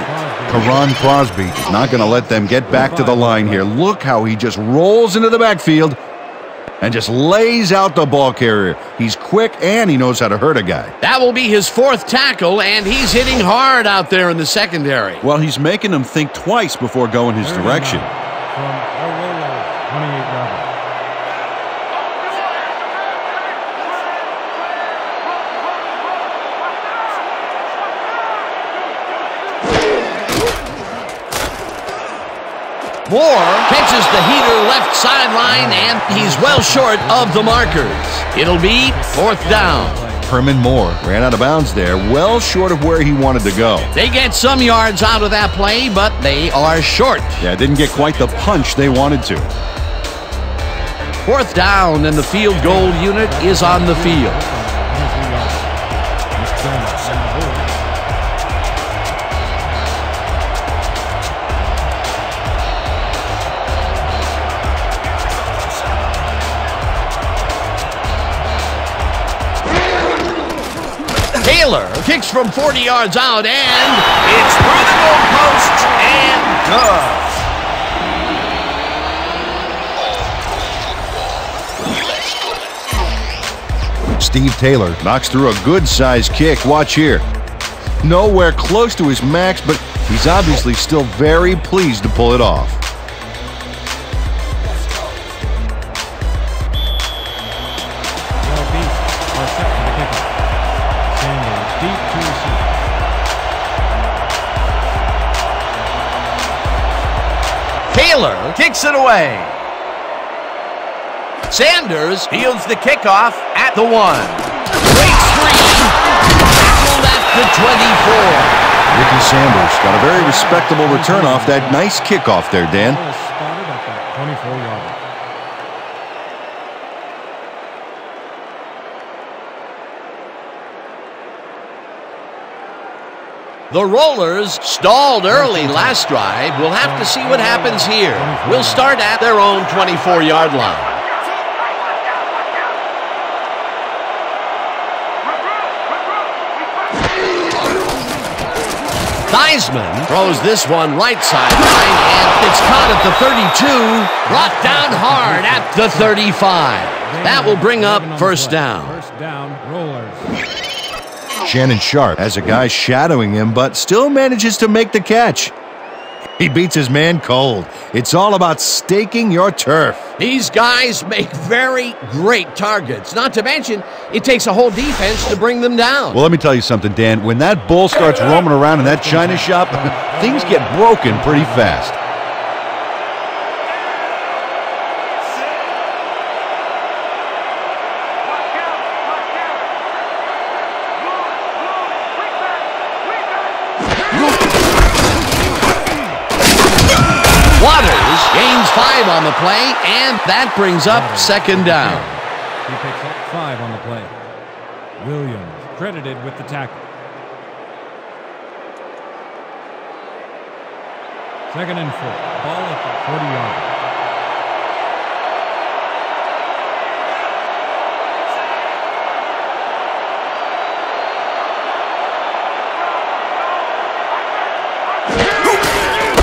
Karan Crosby not going to let them get back to the line here. Look how he just rolls into the backfield and just lays out the ball carrier. He's quick and he knows how to hurt a guy. That will be his 4th tackle, and he's hitting hard out there in the secondary. Well, he's making them think twice before going his direction. From Orlando, 28-yard line. Moore catches the heater left sideline, and he's well short of the markers. It'll be 4th down. Herman Moore ran out of bounds there, well short of where he wanted to go. They get some yards out of that play, but they are short. Yeah, didn't get quite the punch they wanted to. 4th down, and the field goal unit is on the field. Taylor kicks from 40 yards out, and it's through the goalpost and good. Steve Taylor Knocks through a good-sized kick. Watch here. nowhere close to his max, but he's obviously still very pleased to pull it off. Taylor kicks it away. Sanders fields the kickoff at the 1. Breaks free. Tackled at the 24. Ricky Sanders got a very respectable return off that nice kickoff there, Dan. Spotted at that 24-yard line. The Rollers stalled early last drive. We'll have to see what happens here. We'll start at their own 24-yard line. Theismann throws this one right sideline, and it's caught at the 32, brought down hard at the 35. That will bring up first down. First down, Rollers. Shannon Sharp has a guy shadowing him, but still manages to make the catch. He beats his man cold. It's all about staking your turf. These guys make very great targets. Not to mention, it takes a whole defense to bring them down. Well, let me tell you something, Dan. When that bull starts roaming around in that china shop, things get broken pretty fast. Waters gains 5 on the play, and that brings up second down. He picks up 5 on the play. Williams credited with the tackle. Second and 4. Ball at the 40-yard.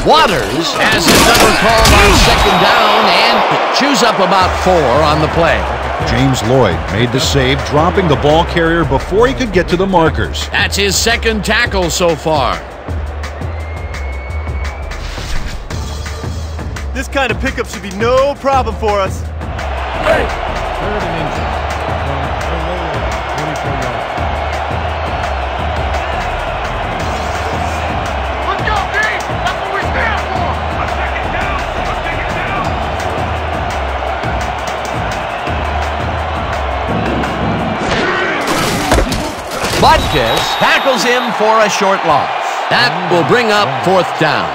Waters has his number called on second down and chews up about 4 on the play. James Lloyd made the save, dropping the ball carrier before he could get to the markers. That's his second tackle so far. This kind of pickup should be no problem for us. Third and inches from the Rollers, 44 yards. Let's go, D! That's what we stand for! A second down! A second down! Butkus tackles him for a short loss. That will bring up fourth down.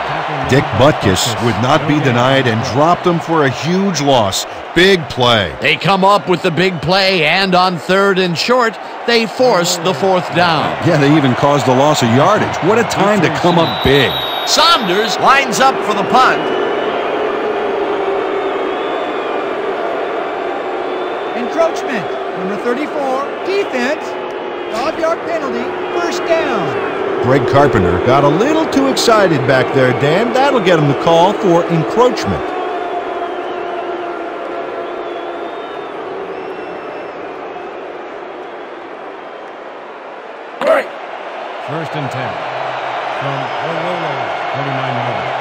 Dick Butkus would not be denied and dropped him for a huge loss. Big play. They come up with the big play, and on third and short, they force the fourth down. Yeah, they even caused a loss of yardage. What a time to come up big. Saunders lines up for the punt. Encroachment. Number 34. Defense. 5-yard penalty. First down. Greg Carpenter got a little too excited back there, Dan. That'll get him the call for encroachment. First and 10 from the Rollers, 39 yards.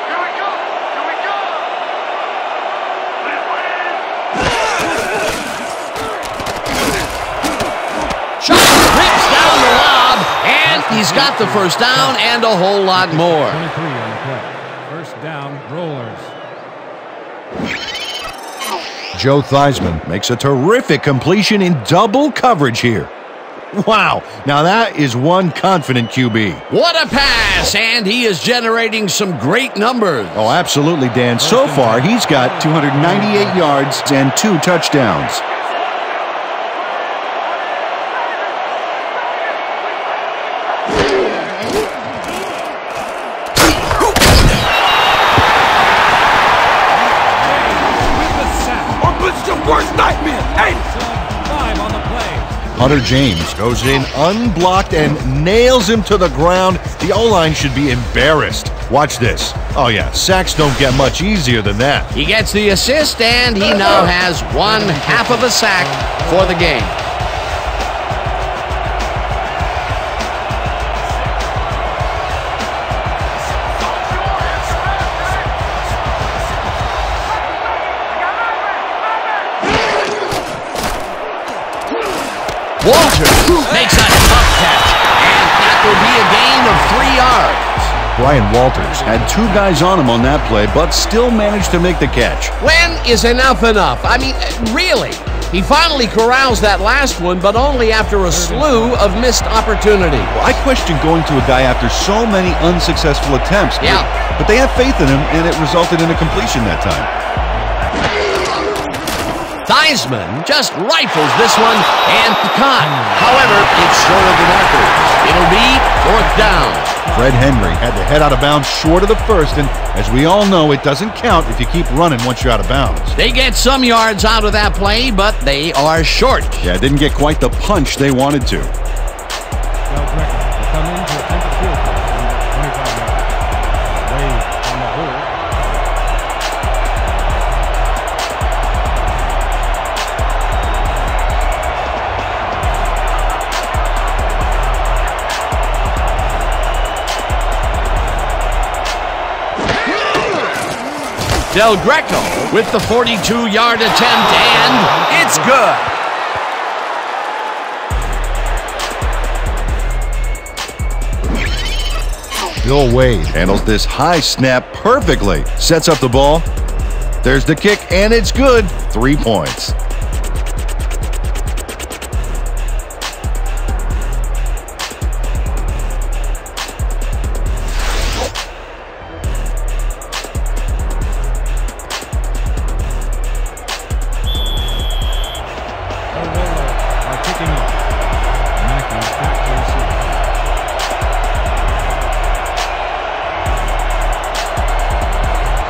Here we go! Here we go! Shot rips down the lob, and he's got the first down and a whole lot more. 23 on the play. First down, Rollers. Joe Theismann makes a terrific completion in double coverage here. Wow, now that is one confident QB. What a pass, and he is generating some great numbers. Oh, absolutely, Dan. So far, he's got 298 yards and 2 touchdowns. Hunter James goes in unblocked and nails him to the ground. The O-line should be embarrassed. Watch this. Oh, yeah, sacks don't get much easier than that. He gets the assist, and he now has 1/2 of a sack for the game. Walters makes a tough catch, and that will be a gain of 3 yards. Brian Walters had 2 guys on him on that play, but still managed to make the catch. When is enough enough? I mean, really? He finally corrals that last one, but only after a slew of missed opportunities. Well, I question going to a guy after so many unsuccessful attempts. Yeah. But they have faith in him, and it resulted in a completion that time. Theismann just rifles this one and caught. However, it's short of the markers. It'll be 4th down. Fred Henry had to head out of bounds short of the first, and as we all know, it doesn't count if you keep running once you're out of bounds. They get some yards out of that play, but they are short. Yeah, didn't get quite the punch they wanted to. Del Greco will come in to attempt a field goal from 25 yards. Wade on the hold. Del Greco with the 42-yard attempt, and it's good. Bill Wade handles this high snap perfectly. Sets up the ball. There's the kick, and it's good. 3 points.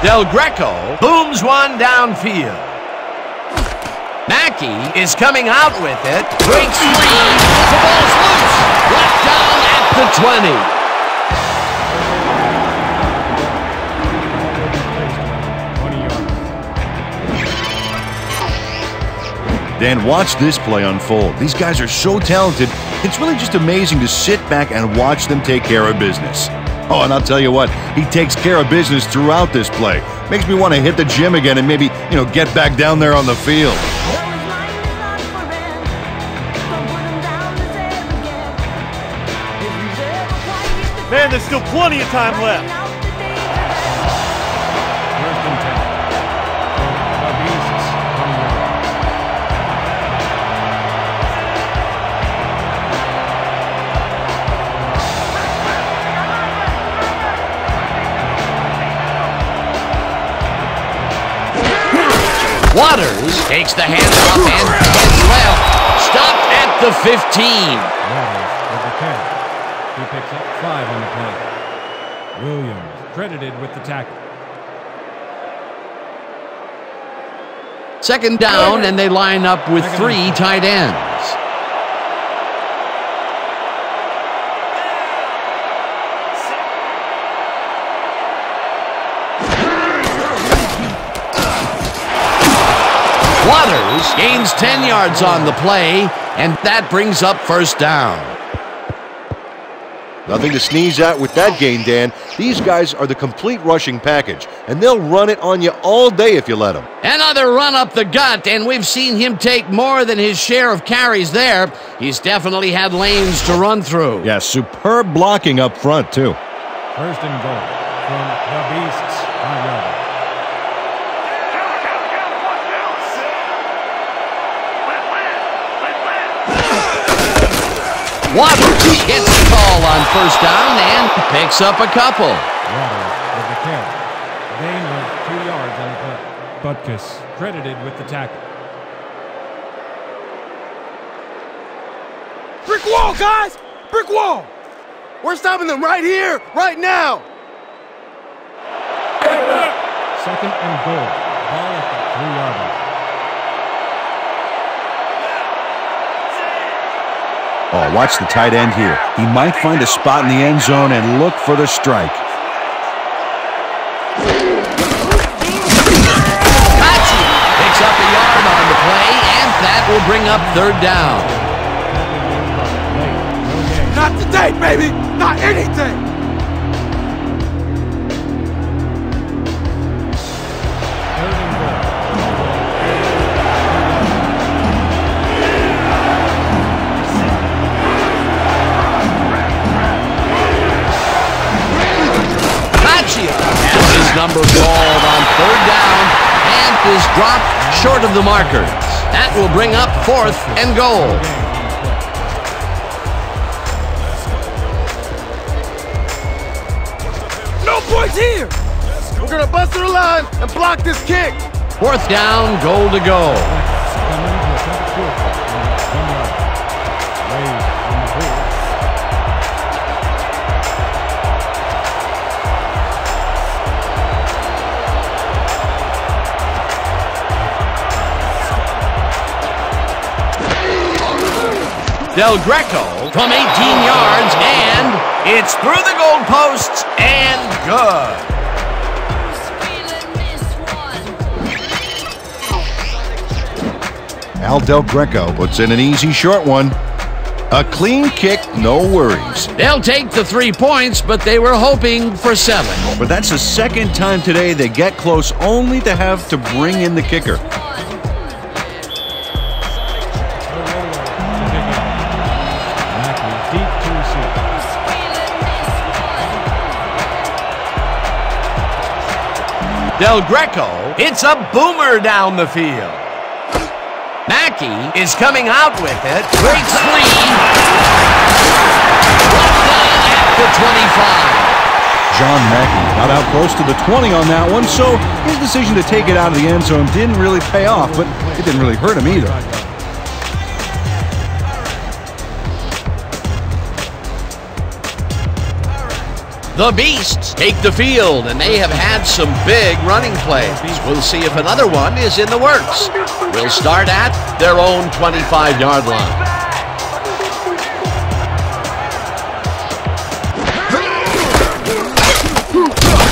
Del Greco booms one downfield. Mackey is coming out with it. Breaks free. The ball's loose. Brought down at the 20. Dan, watch this play unfold. These guys are so talented, it's really just amazing to sit back and watch them take care of business. Oh, and I'll tell you what, he takes care of business throughout this play. Makes me want to hit the gym again and maybe, get back down there on the field. Man, there's still plenty of time left. First and 10. The Beasts on the line. Waters takes the handoff and heads left. Stopped at the 15. Waters with the carry. He picks up 5 on the play. Williams credited with the tackle. 2nd down, and they line up with 3 tight ends. Waters gains 10 yards on the play, and that brings up 1st down. Nothing to sneeze at with that gain, Dan. These guys are the complete rushing package, and they'll run it on you all day if you let them. Another run up the gut, and we've seen him take more than his share of carries there. He's definitely had lanes to run through. Yeah, superb blocking up front, too. 1st and goal from the Beasts 5 yards. Waters gets the call on 1st down and picks up a couple. Waters with the carry. Gain of 2 yards on the play. Butkus credited with the tackle. Brick wall, guys! Brick wall! We're stopping them right here, right now! 2nd and goal. Ball at the 3-yard line. Oh, watch the tight end here. He might find a spot in the end zone and look for the strike. Picks up a yard on the play, and that will bring up 3rd down. Not today, baby! Not anything! Has his number called on 3rd down and is dropped short of the markers. That will bring up 4th and goal. No points here! We're gonna bust through the line and block this kick! 4th down, goal to go. Del Greco from 18 yards, and it's through the goalposts and good. Al Del Greco puts in an easy short one. A clean kick, no worries. They'll take the 3 points, but they were hoping for 7. But that's the second time today they get close only to have to bring in the kicker. Del Greco hits a boomer down the field. Mackey is coming out with it. Great screen. At the 25. John Mackey got out close to the 20 on that one, so his decision to take it out of the end zone didn't really pay off, but it didn't really hurt him either. The Beasts take the field, and they have had some big running plays. We'll see if another one is in the works. We'll start at their own 25-yard line.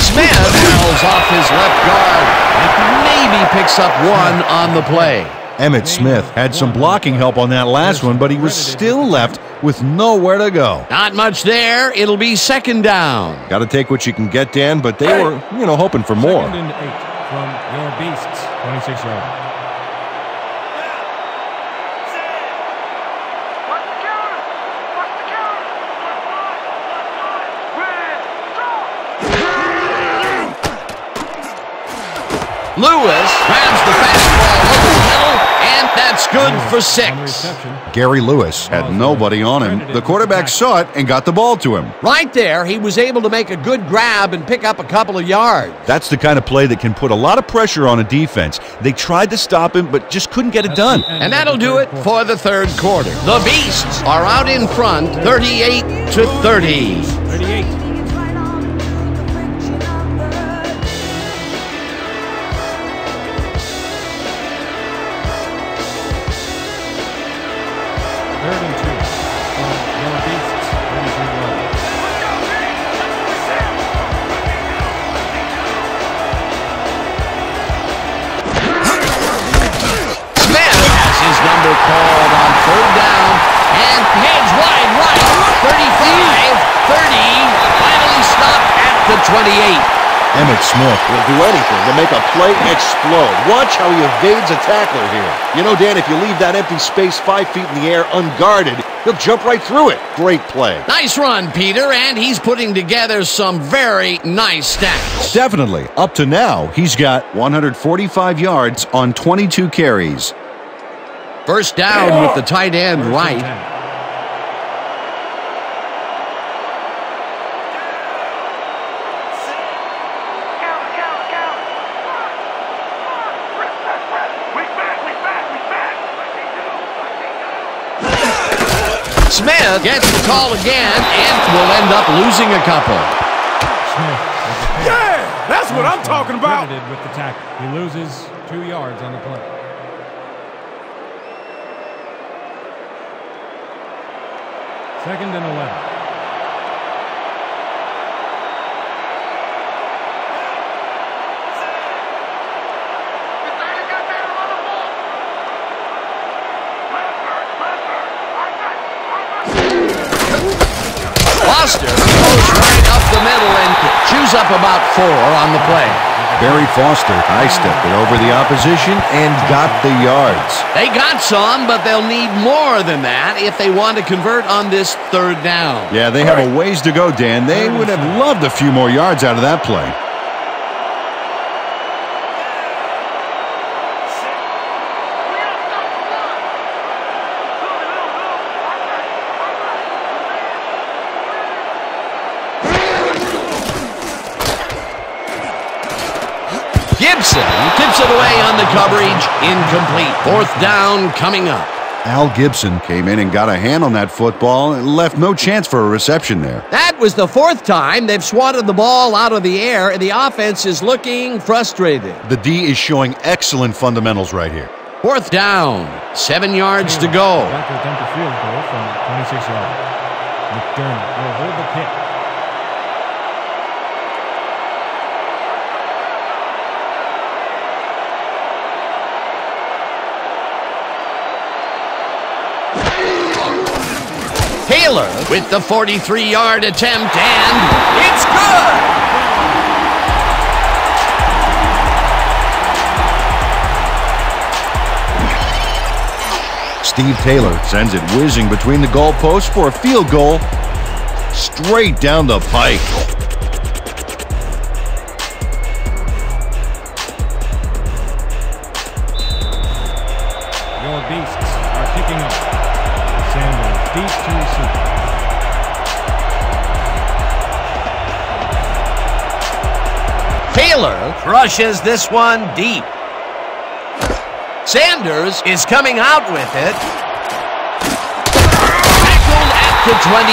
Smith falls off his left guard and maybe picks up one on the play. Emmitt Smith had some blocking help on that last one, but he was still left with nowhere to go. Not much there. It'll be second down. Got to take what you can get, Dan, but they were, hoping for more. 2nd and 8 from your Beasts, 26 yards. Lewis grabs the fastball over the middle, and that's good for 6. Gary Lewis had nobody on him. The quarterback saw it and got the ball to him. Right there, he was able to make a good grab and pick up a couple of yards. That's the kind of play that can put a lot of pressure on a defense. They tried to stop him, but just couldn't get it done. And that'll do it for the third quarter. The Beasts are out in front, 38-30. 38. Called on third down, and heads wide right, 35, 30, finally stopped at the 28. Emmitt Smith will do anything to make a play explode. Watch how he evades a tackler here. Dan, if you leave that empty space 5 feet in the air unguarded, he'll jump right through it. Great play. Nice run, Peter, and he's putting together some very nice stats. Definitely. Up to now, he's got 145 yards on 22 carries. First down with the tight end right. Smith gets the call again and will end up losing a couple. Yeah, that's what I'm talking about. With the tackle. He loses 2 yards on the play. Second and 11. Foster goes right up the middle and chews up about 4 on the play. Barry Foster high-stepped it over the opposition and got the yards. They got some, but they'll need more than that if they want to convert on this third down. Yeah, they have a ways to go, Dan. They would have loved a few more yards out of that play. Gibson tips it away on the coverage. Incomplete. Fourth down coming up. Al Gibson came in and got a hand on that football and left no chance for a reception there. That was the 4th time they've swatted the ball out of the air, and the offense is looking frustrated. The D is showing excellent fundamentals right here. 4th down. 7 yards to go. Back to attempt a field goal from 26-yarder. McDermott will hold the kick. Taylor with the 43-yard attempt, and it's good! Steve Taylor sends it whizzing between the goalposts for a field goal straight down the pike. Your beasts are kicking off. Sanders deep to receive. Taylor crushes this one deep. Sanders is coming out with it. Tackled at the 23.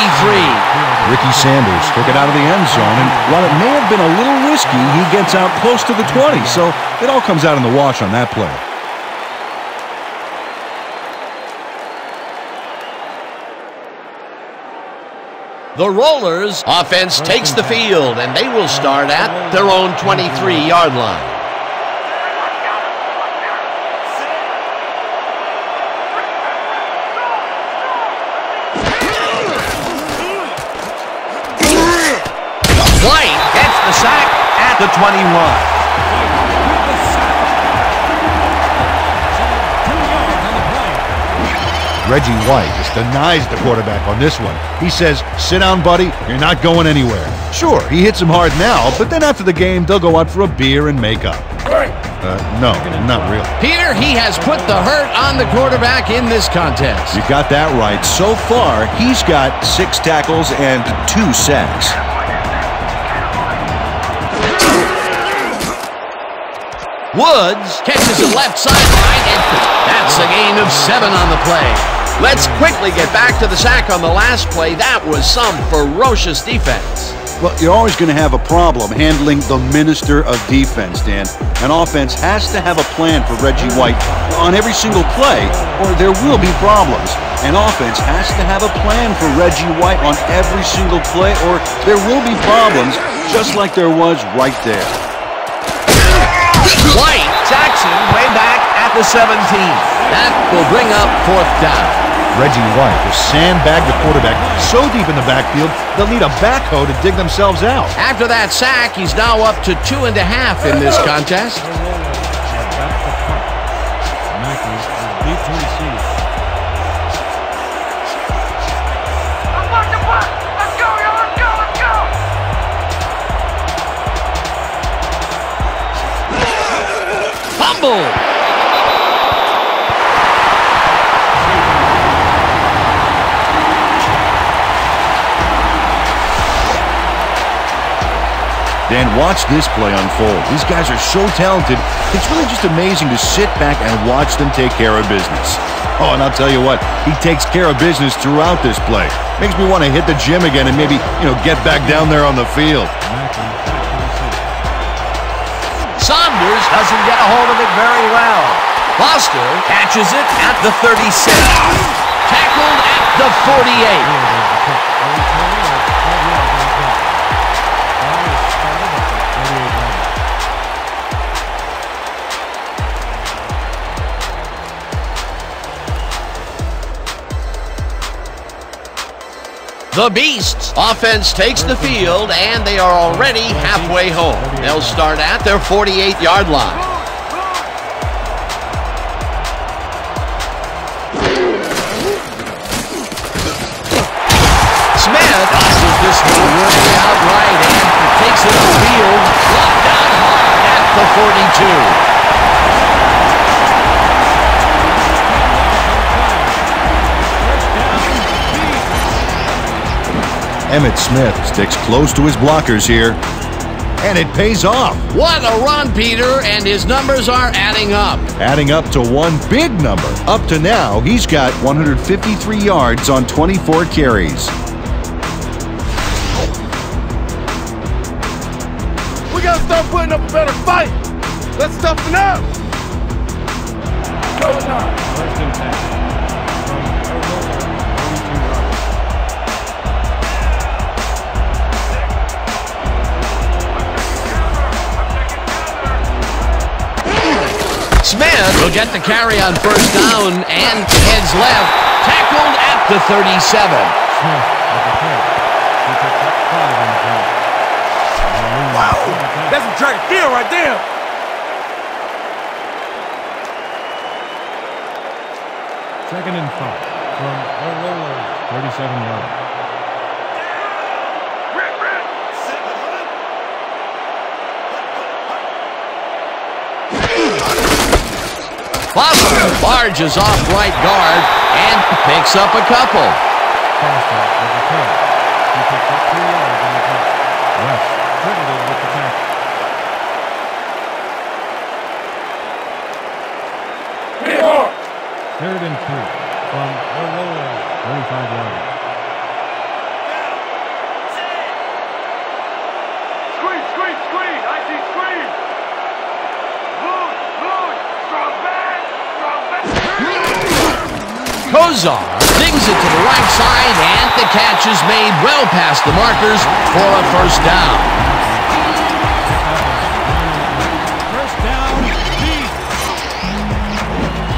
Ricky Sanders took it out of the end zone, and while it may have been a little risky, he gets out close to the 20, so it all comes out in the wash on that play. The Rollers offense takes the field, and they will start at their own 23-yard line. White gets the sack at the 21. Reggie White just denies the quarterback on this one. He says, "Sit down, buddy. You're not going anywhere." Sure, he hits him hard now, but then after the game, they'll go out for a beer and make up. No, not really. Peter, he has put the hurt on the quarterback in this contest. You got that right. So far, he's got 6 tackles and 2 sacks. Woods catches the left sideline, and that's a gain of 7 on the play. Let's quickly get back to the sack on the last play. That was some ferocious defense. Well, you're always going to have a problem handling the minister of defense, Dan. An offense has to have a plan for Reggie White on every single play, or there will be problems. An offense has to have a plan for Reggie White on every single play, or there will be problems, just like there was right there. White sacks him way back at the 17. That will bring up 4th down. Reggie White will sandbag the quarterback so deep in the backfield, they'll need a backhoe to dig themselves out. After that sack, he's now up to 2.5 in this contest. Mackey is deep to receive. Let's go, yo, let's go, let's go! Fumble! Dan, watch this play unfold. These guys are so talented, it's really just amazing to sit back and watch them take care of business. Oh, and I'll tell you what, he takes care of business throughout this play. Makes me want to hit the gym again and maybe, get back down there on the field. Saunders doesn't get a hold of it very well. Foster catches it at the 36. Tackled at the 48. The Beasts offense takes the field, and they are already halfway home. They'll start at their 48-yard line. Smith tosses this one way out right and takes it upfield. Blocked down hard at the 42. Emmitt Smith sticks close to his blockers here, and it pays off. What a run, Peter, and his numbers are adding up. Adding up to one big number. Up to now, he's got 153 yards on 24 carries. We gotta start putting up a better fight. Let's toughen up. Go now. 1st and 10. Smith will get the carry on first down and heads left. Tackled at the 37. Smith with the play. He picked up 5 on the play. Wow, that's a track and field right there. Second and 5 from the Rollers, 37 yards. Foster barges off right guard and picks up a couple. Foster with the play. He picked up 2 yards on the play. West credited with the tackle. Third and 3 from the Rollers, 35 yards. Screen. I see screen. Move. Strong back. Kozar dings it to the right side, and the catch is made well past the markers for a first down. First down,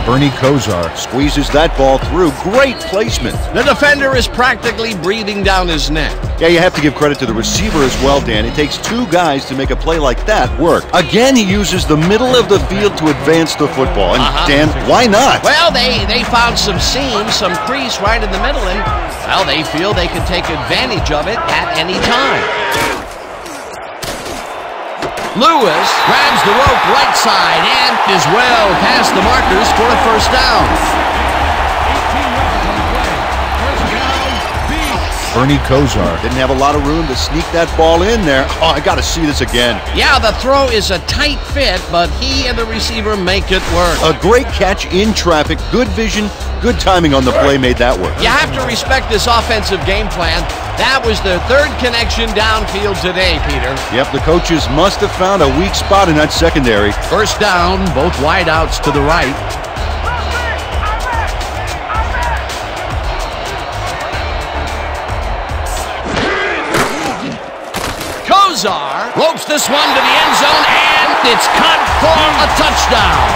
Bernie Kozar Squeezes that ball through. Great placement. The defender is practically breathing down his neck. Yeah, you have to give credit to the receiver as well, Dan. It takes 2 guys to make a play like that work. Again, he uses the middle of the field to advance the football. And, Dan, why not? Well, they found some seam, some crease right in the middle, and, well, they feel they can take advantage of it at any time. Lewis grabs the rope right side and is well past the markers for a first down. 18 yards on the play. First down, Bernie Kozar. Didn't have a lot of room to sneak that ball in there. Oh, I got to see this again. Yeah, the throw is a tight fit, but he and the receiver make it work. A great catch in traffic. Good vision, good timing on the play made that work. You have to respect this offensive game plan. That was their 3rd connection downfield today, Peter. Yep, the coaches must have found a weak spot in that secondary. First down, both wideouts to the right. Kozar ropes this one to the end zone, and it's caught for a touchdown.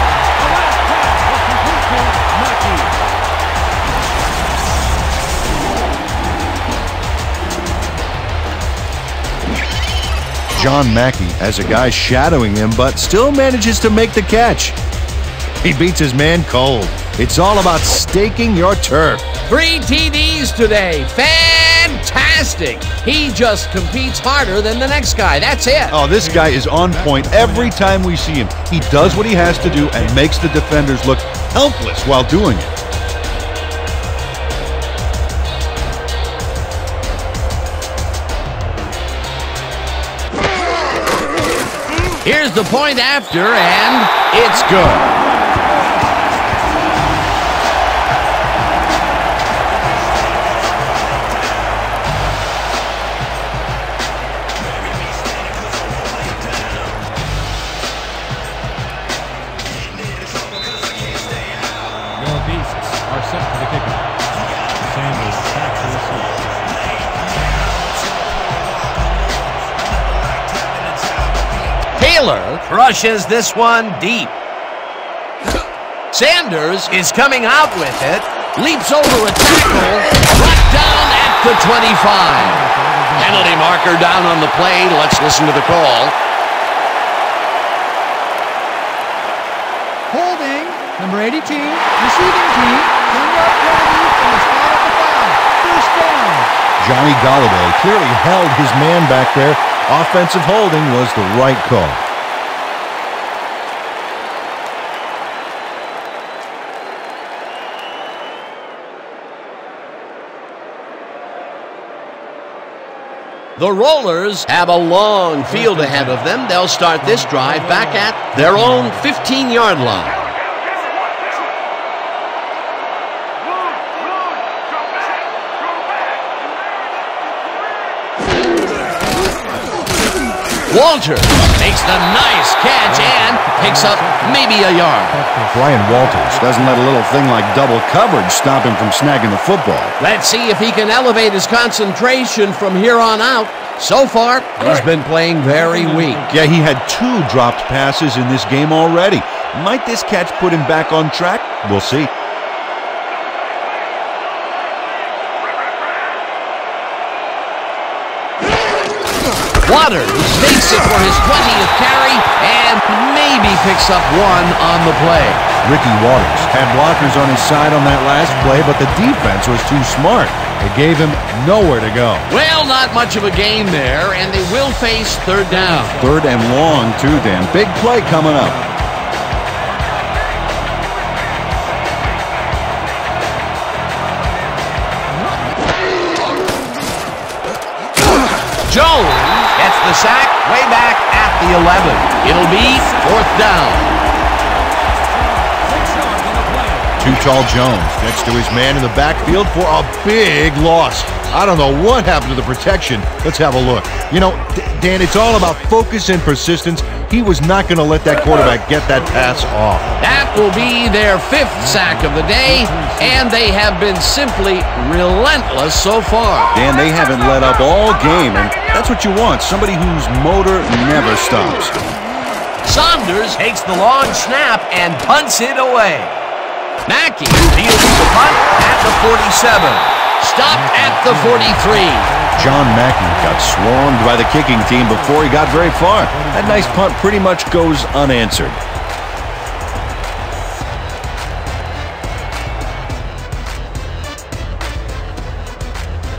John Mackey has a guy shadowing him, but still manages to make the catch. He beats his man cold. It's all about staking your turf. 3 TDs today. Fantastic. He just competes harder than the next guy. That's it. Oh, this guy is on point every time we see him. He does what he has to do and makes the defenders look helpless while doing it. Here's the point after, and it's good. Your beasts are set for the kickoff. Sanders back to the seat. Taylor rushes this one deep. Sanders is coming out with it, leaps over a tackle, brought down at the 25. Penalty marker down on the play. Let's listen to the call. Holding, number 82, receiving team, 10-yard penalty from the spot of the foul. First down. Johnny Galladay clearly held his man back there. Offensive holding was the right call. The Rollers have a long field ahead of them. They'll start this drive back at their own 15-yard line. Walters makes the nice catch and picks up maybe a yard. Brian Walters doesn't let a little thing like double coverage stop him from snagging the football. Let's see if he can elevate his concentration from here on out. So far, he's been playing very weak. Yeah, he had 2 dropped passes in this game already. Might this catch put him back on track? We'll see. Waters takes it for his 20th carry and maybe picks up one on the play. Ricky Waters had blockers on his side on that last play, but the defense was too smart. It gave him nowhere to go. Well, not much of a gain there, and they will face third down. Third and long, too, Dan. Big play coming up. Jones gets the sack way back at the 11. It'll be fourth down. Too tall Jones gets to his man in the backfield for a big loss. I don't know what happened to the protection. Let's have a look. You know, Dan, it's all about focus and persistence. He was not going to let that quarterback get that pass off. That will be their 5th sack of the day, and they have been simply relentless so far. Dan, they haven't let up all game, and that's what you want, somebody whose motor never stops. Saunders takes the long snap and punts it away. Mackey fields the punt at the 47. Stopped at the 43. John Mackey got swarmed by the kicking team before he got very far. That nice punt pretty much goes unanswered.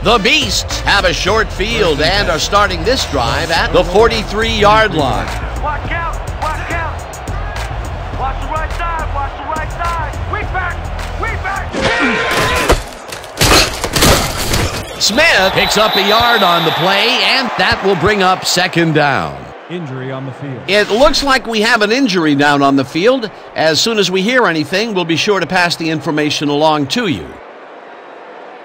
The Beasts have a short field and are starting this drive at the 43-yard line. Watch out! Watch out! Watch the right side! Watch the right side! We back! We back! Smith picks up a yard on the play, and that will bring up second down. Injury on the field. It looks like we have an injury down on the field. As soon as we hear anything, we'll be sure to pass the information along to you.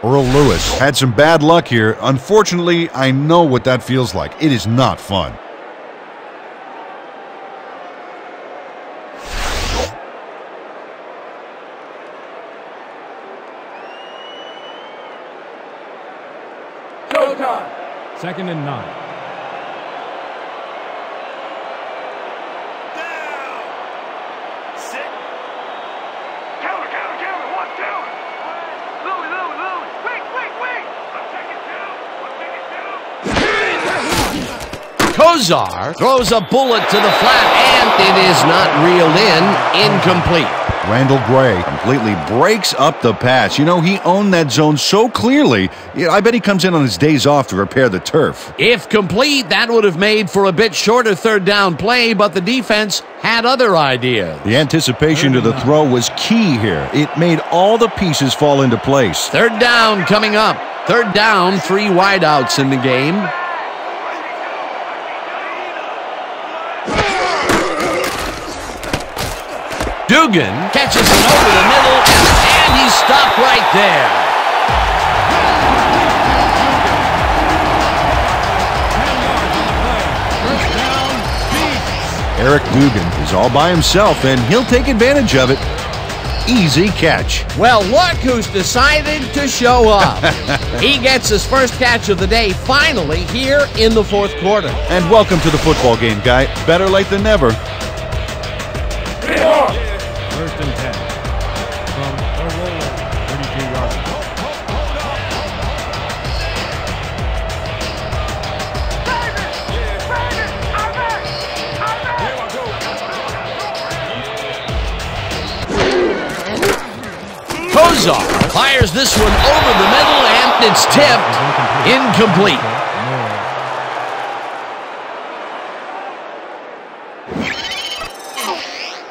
Earl Lewis had some bad luck here. Unfortunately, I know what that feels like. It is not fun. Second and 9. Kozar throws a bullet to the flat, and it is not reeled in. Incomplete. Randall Gray Completely breaks up the pass. You know, he owned that zone so clearly. I bet he comes in on his days off to repair the turf. If complete, that would have made for a bit shorter third down play, but the defense had other ideas. The anticipation to the throw was key here. It made all the pieces fall into place. Third down coming up. Third down, 3 wideouts in the game. Dugan catches it over the middle, and he's stopped right there. Eric Dugan is all by himself, and he'll take advantage of it. Easy catch. Well, look who's decided to show up. He gets his first catch of the day finally here in the fourth quarter. And welcome to the football game, guy. Better late than never. First and 10 from the roller, 32 yards. Kozar fires this one over the middle, and it's tipped. Incomplete.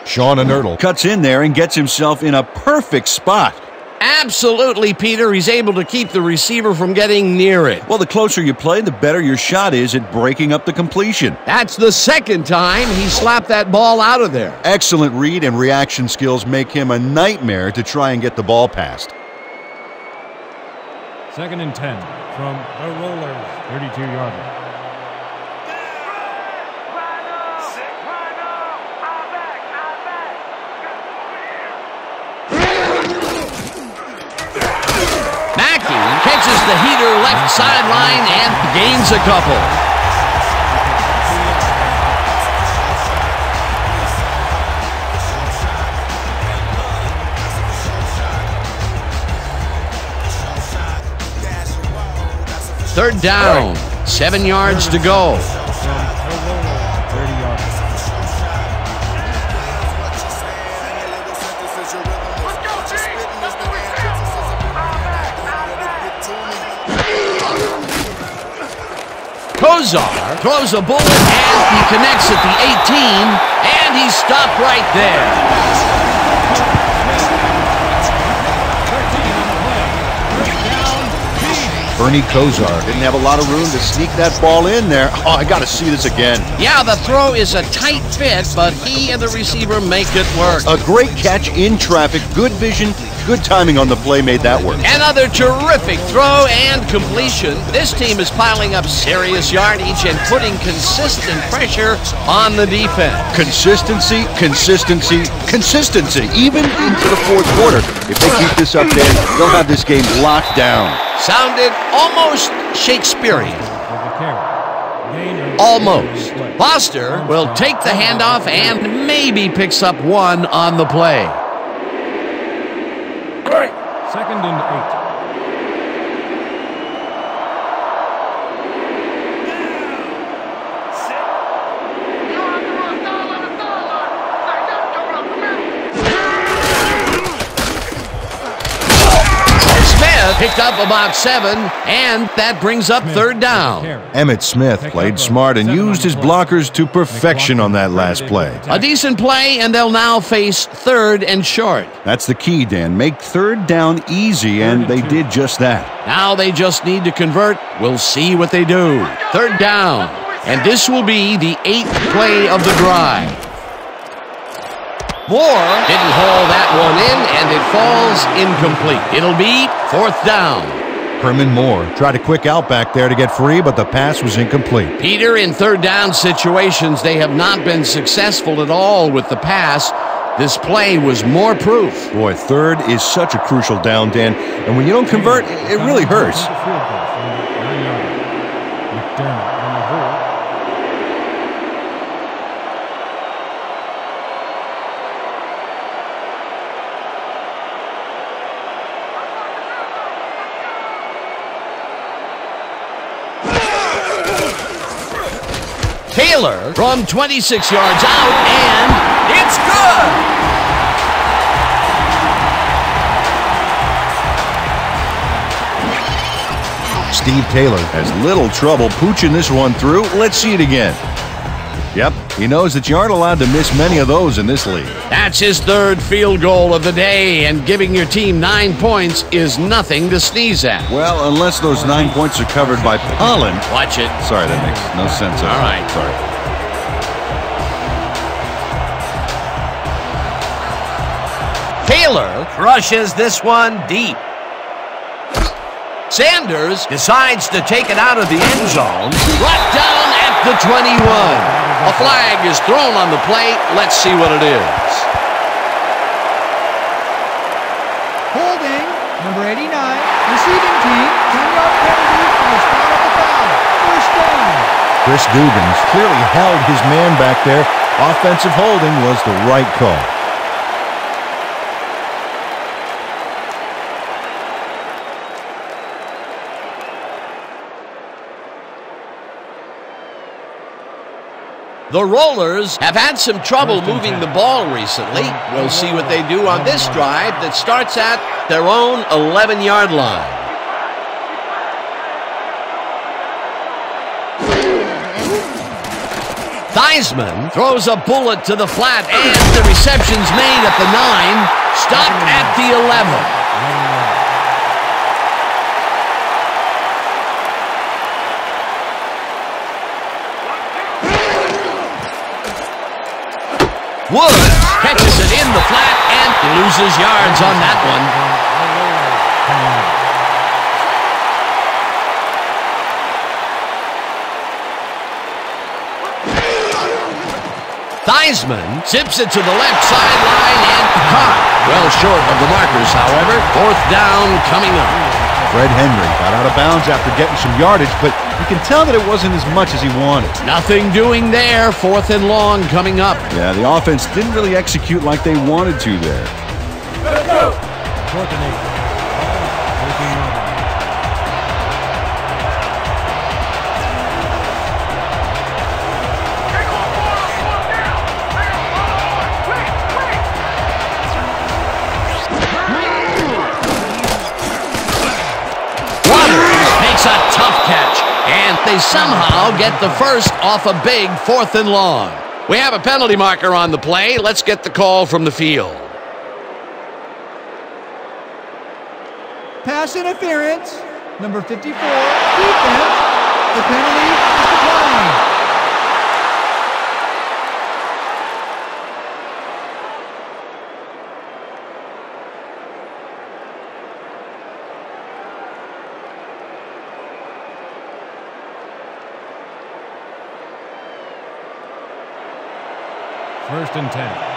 Sean Inertle Cuts in there and gets himself in a perfect spot. Absolutely, Peter. He's able to keep the receiver from getting near it. Well, the closer you play, the better your shot is at breaking up the completion. That's the second time he slapped that ball out of there. excellent read and reaction skills make him a nightmare to try and get the ball past. Second and 10 from the rollers, 32-yarder. Mackey catches the heater left sideline and gains a couple. Third down, 7 yards to go. 30 yards. Kozar throws a bullet and he connects at the 18, and he's stopped right there. Bernie Kozar Didn't have a lot of room to sneak that ball in there. Oh, I got to see this again. Yeah, the throw is a tight fit, but he and the receiver make it work. A great catch in traffic, good vision, good timing on the play made that work. Another terrific throw and completion. This team is piling up serious yardage and putting consistent pressure on the defense. Consistency, consistency, consistency, even into the fourth quarter. If they keep this up, Dan, they'll have this game locked down. Sounded almost Shakespearean. Almost. Foster will take the handoff and maybe picks up one on the play. Second and 8. Picked up about 7, and that brings up third down. Emmitt Smith played smart and used his blockers to perfection on that last play. A decent play, and they'll now face third and short. That's the key, Dan. Make third down easy, and they did just that. Now they just need to convert. We'll see what they do. Third down, and this will be the 8th play of the drive. Moore didn't haul that one in, and it falls incomplete. It'll be 4th down. Herman Moore tried a quick out back there to get free, but the pass was incomplete. Peter, in third down situations, they have not been successful at all with the pass. This play was more proof. Boy, third is such a crucial down, Dan, and when you don't convert, it really hurts. Taylor from 26 yards out, and it's good! Steve Taylor has little trouble pooching this one through. Let's see it again. Yep, he knows that you aren't allowed to miss many of those in this league. That's his 3rd field goal of the day, and giving your team 9 points is nothing to sneeze at. Well, unless those 9 points are covered by pollen. Watch it. Sorry, that makes no sense. All right. Sorry. Taylor crushes this one deep. Sanders decides to take it out of the end zone. Brought down at the 21. A flag is thrown on the play. Let's see what it is. Holding, number 89, receiving team, 10-yard penalty for the spot at the foul. First down. Chris Dugans clearly held his man back there. Offensive holding was the right call. The Rollers have had some trouble moving the ball recently. We'll see what they do on this drive that starts at their own 11-yard line. Theismann throws a bullet to the flat, and the reception's made at the 9, stopped at the 11. Woods catches it in the flat and loses yards on that one. Theismann zips it to the left sideline and caught. Well short of the markers, however. 4th down coming up. Fred Henry got out of bounds after getting some yardage, but you can tell that it wasn't as much as he wanted. Nothing doing there. 4th and long coming up. Yeah, the offense didn't really execute like they wanted to there. 4th and 8. they somehow get the first off a big 4th and long. We have a penalty marker on the play. Let's get the call from the field. Pass interference, number 54, defense. The penalty is declined. First and 10.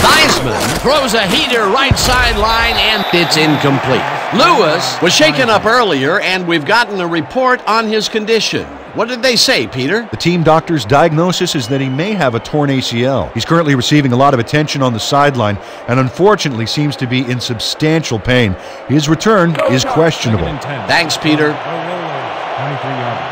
Theismann throws a heater right sideline, and it's incomplete. Lewis was shaken up earlier, and we've gotten a report on his condition. What did they say, Peter? The team doctor's diagnosis is that he may have a torn ACL. He's currently receiving a lot of attention on the sideline and unfortunately seems to be in substantial pain. His return is questionable. Thanks, Peter. 23 yards.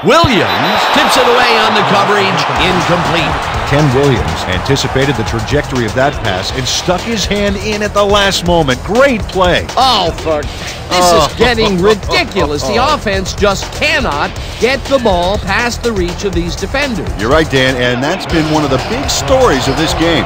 Williams tips it away on the coverage, incomplete. Ken Williams anticipated the trajectory of that pass and stuck his hand in at the last moment. Great play. Oh, fuck. This is getting ridiculous. The offense just cannot get the ball past the reach of these defenders. You're right, Dan, and that's been one of the big stories of this game.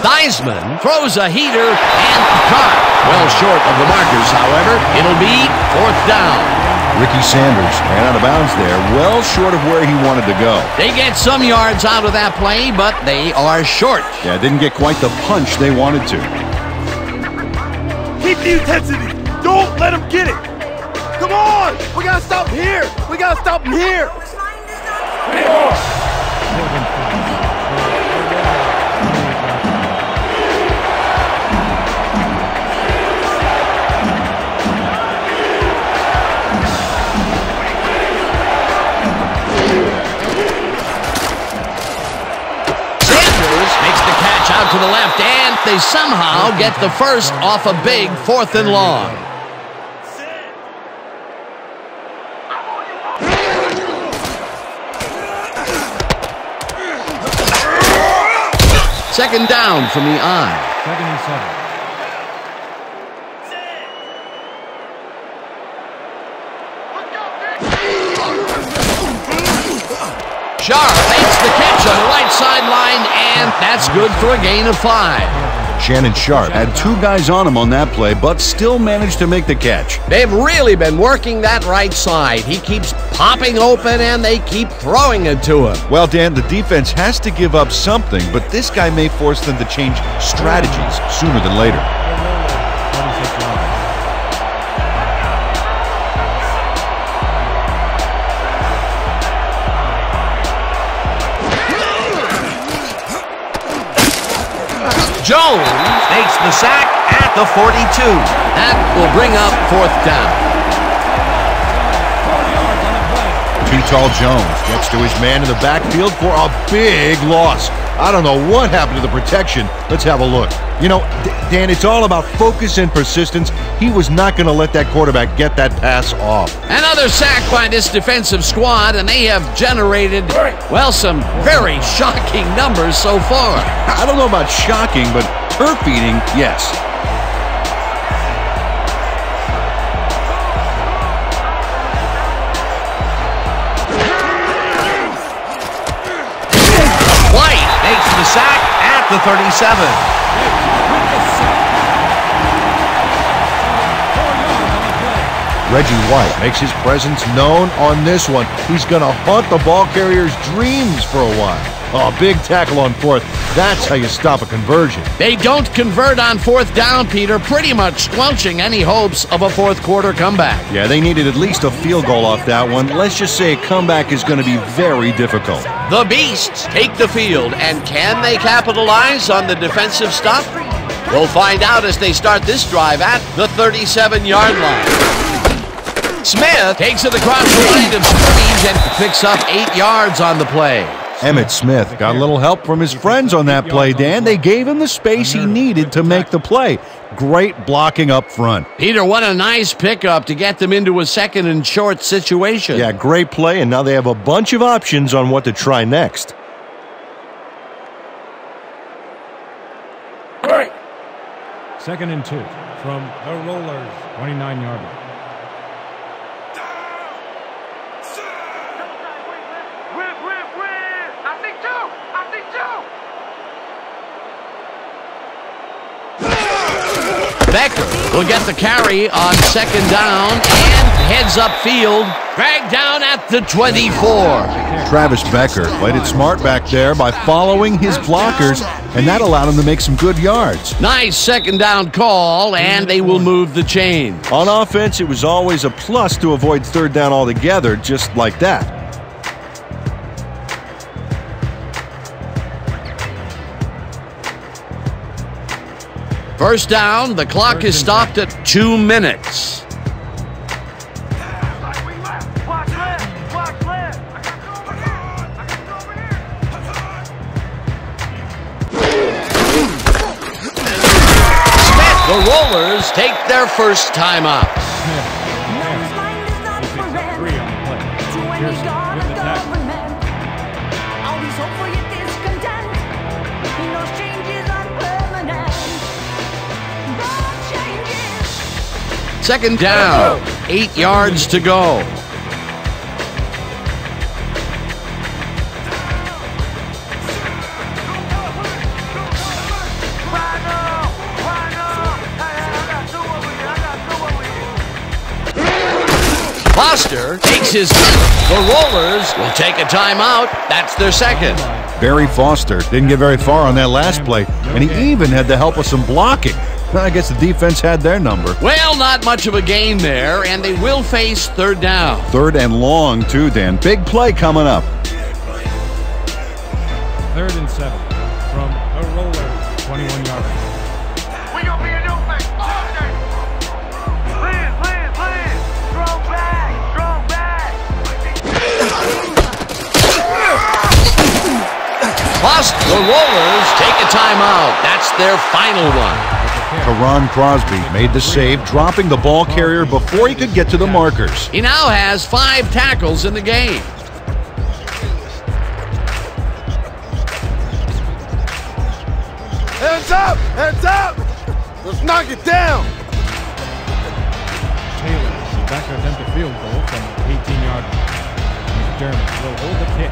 Theismann throws a heater and caught. Well short of the markers, however. It'll be 4th down. Ricky Sanders ran out of bounds there, well short of where he wanted to go. They get some yards out of that play, but they are short. Yeah, didn't get quite the punch they wanted to. Keep the intensity. Don't let them get it. Come on. We got to stop him here. We got to stop him here. Out to the left, and they somehow get the first off a big 4th and long. Second down from the eye. 2nd and 7. Sharp makes the catch on the right sideline, and that's good for a gain of 5. Shannon Sharp had 2 guys on him on that play, but still managed to make the catch. They've really been working that right side. He keeps popping open, and they keep throwing it to him. Well, Dan, the defense has to give up something, but this guy may force them to change strategies sooner than later. 26 yards. Jones makes the sack at the 42. That will bring up 4th down. Too tall Jones gets to his man in the backfield for a big loss. I don't know what happened to the protection. Let's have a look. You know, Dan, it's all about focus and persistence. He was not going to let that quarterback get that pass off. Another sack by this defensive squad, and they have generated, well, some very shocking numbers so far. I don't know about shocking, but turf eating, yes. White makes the sack at the 37. Reggie White makes his presence known on this one. He's going to haunt the ball carrier's dreams for a while. Oh, big tackle on 4th. That's how you stop a conversion. They don't convert on 4th down, Peter, pretty much squelching any hopes of a 4th quarter comeback. Yeah, they needed at least a field goal off that one. Let's just say a comeback is going to be very difficult. The Beasts take the field, and can they capitalize on the defensive stuff? We'll find out as they start this drive at the 37-yard line. Smith takes it across the line of scrimmage and picks up 8 yards on the play. Emmitt Smith got a little help from his friends on that play, Dan. They gave him the space he needed to make the play. Great blocking up front. Peter, what a nice pickup to get them into a second and short situation. Yeah, great play, and now they have a bunch of options on what to try next. Second and 2 from the Rollers, 29-yard line. Becker will get the carry on second down and heads upfield. Dragged down at the 24. Travis Becker played it smart back there by following his blockers, and that allowed him to make some good yards. Nice second down call, and they will move the chain. On offense, it was always a plus to avoid third down altogether, just like that. First down, the clock is stopped at 2 minutes. The Rollers take their first time out. Second down, 8 yards to go. Foster takes his. The Rollers will take a timeout. That's their second. Barry Foster didn't get very far on that last play, and he even had the help of some blocking. I guess the defense had their number. Well, not much of a gain there, and they will face third down. Third and long, too, Dan. Big play coming up. 3rd and 7 from the Rollers, 21-yard line. We gonna be a new thing. Please. Strong back. Plus, the Rollers take a timeout. That's their final one. Teron Crosby made the save, dropping the ball carrier before he could get to the markers. He now has 5 tackles in the game. Hands up! Hands up! Let's knock it down! Taylor, back to attempt a field goal from 18-yard line. McDermott will hold the kick.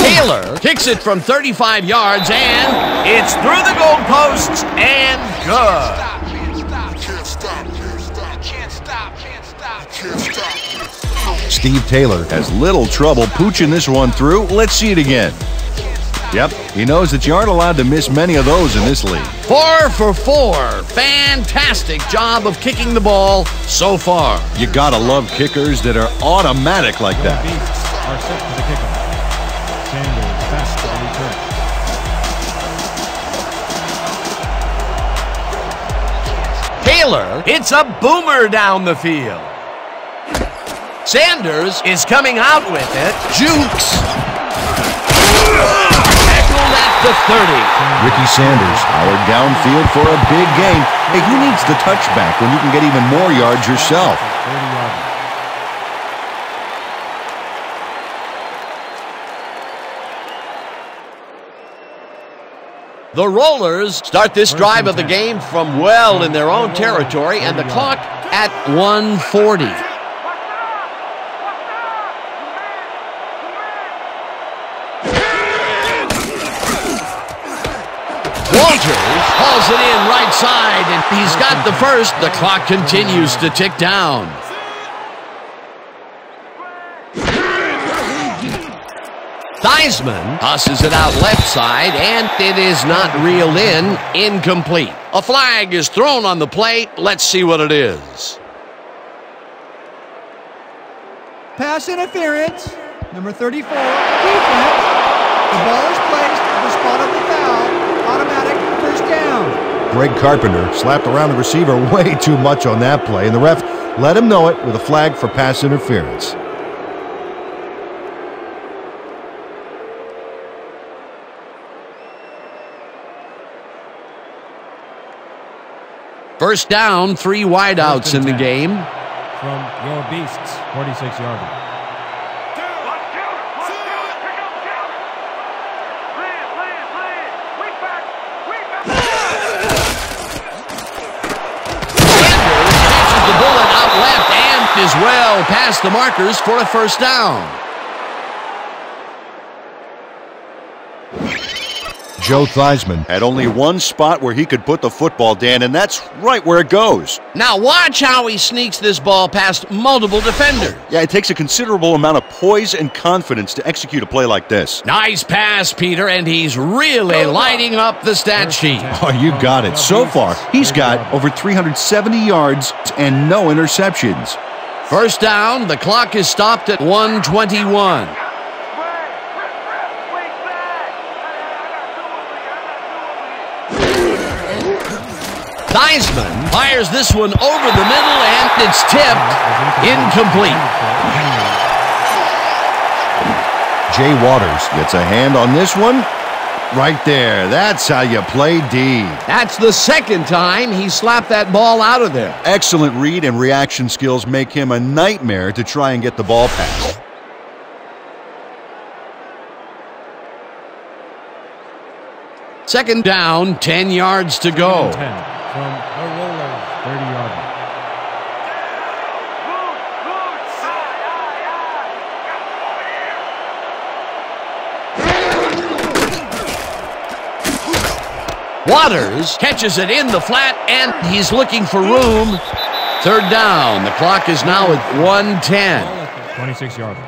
Taylor kicks it from 35 yards, and it's through the goalposts and good. Steve Taylor has little trouble pooching this one through. Let's see it again. Yep, he knows that you aren't allowed to miss many of those in this league. 4 for 4. Fantastic job of kicking the ball so far. You gotta love kickers that are automatic like that. Beasts are set for the kickoff. Sanders best for the return. Taylor hits a boomer down the field. Sanders is coming out with it. Jukes. Tackled at the 30. Ricky Sanders powered downfield for a big gain. Hey, who needs the touchback when you can get even more yards yourself? 30-yard line. The Rollers start this drive of the game from well in their own territory, and the clock at 1:40. Walters hauls it in right side, and he's got the first. The clock continues to tick down. Theismann tosses it out left side, and it is not reeled in. Incomplete. A flag is thrown on the plate. Let's see what it is. Pass interference. Number 34, defense. The ball is placed at the spot of the foul. Automatic first down. Greg Carpenter slapped around the receiver way too much on that play, and the ref let him know it with a flag for pass interference. First down, 3 wideouts in the game. From your beasts, 46-yarder. Is well past the markers for a first down. Joe Theismann Had only one spot where he could put the football, Dan, and that's right where it goes. Now watch how he sneaks this ball past multiple defenders. Yeah, it takes a considerable amount of poise and confidence to execute a play like this. Nice pass, Peter, and he's really lighting up the stat sheet. Oh, you got it. So far, he's got over 370 yards and no interceptions. First down, the clock is stopped at 1:21. Theismann fires this one over the middle, and it's tipped. Incomplete. Jay Waters gets a hand on this one. Right there. That's how you play D. That's the second time he slapped that ball out of there. Excellent read and reaction skills make him a nightmare to try and get the ball past. Second down, 10 yards to go. 10 from the roller, 30-yarder. Waters catches it in the flat, and he's looking for room. Third down. The clock is now at 1:10. 26-yarder.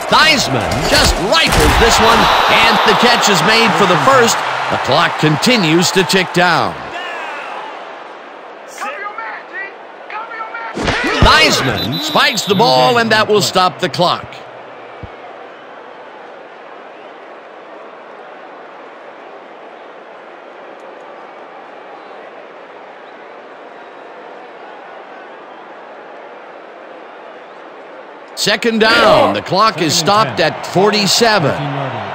Theismann just rifles this one, and the catch is made for the first. The clock continues to tick down. Theismann spikes the ball, and that will stop the clock. Second down. The clock is stopped at 47. 15-yarder.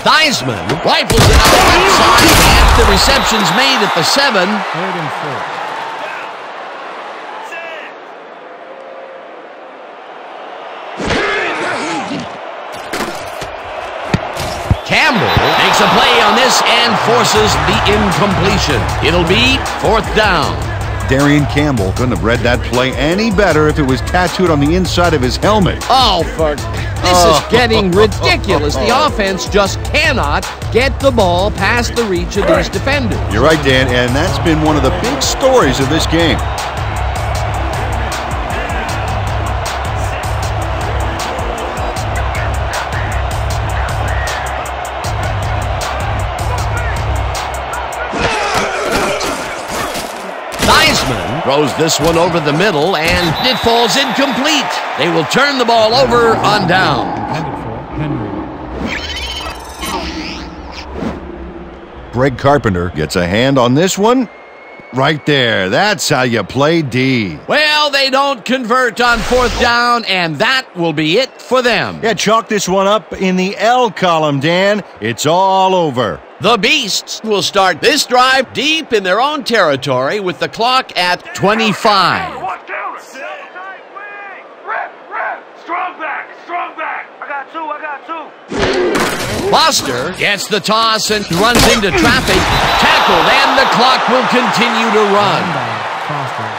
Theismann rifles it out left side, and the reception's made at the 7. 3rd and 4. Campbell makes a play on this and forces the incompletion. It'll be 4th down. Darian Campbell couldn't have read that play any better if it was tattooed on the inside of his helmet. Oh, this is getting ridiculous. The offense just cannot get the ball past the reach of these defenders. You're right, Dan, and that's been one of the big stories of this game. Theismann throws this one over the middle, and it falls incomplete. They will turn the ball over on down. Intended for Henry. Greg Carpenter gets a hand on this one. Right there. That's how you play D. Well, they don't convert on 4th down, and that will be it for them. Yeah, chalk this one up in the L column, Dan. It's all over. The Beasts will start this drive deep in their own territory with the clock at 25. Watch down. Rep. Strong back. I got two. Foster gets the toss and runs into traffic. Tackled, and the clock will continue to run. Foster.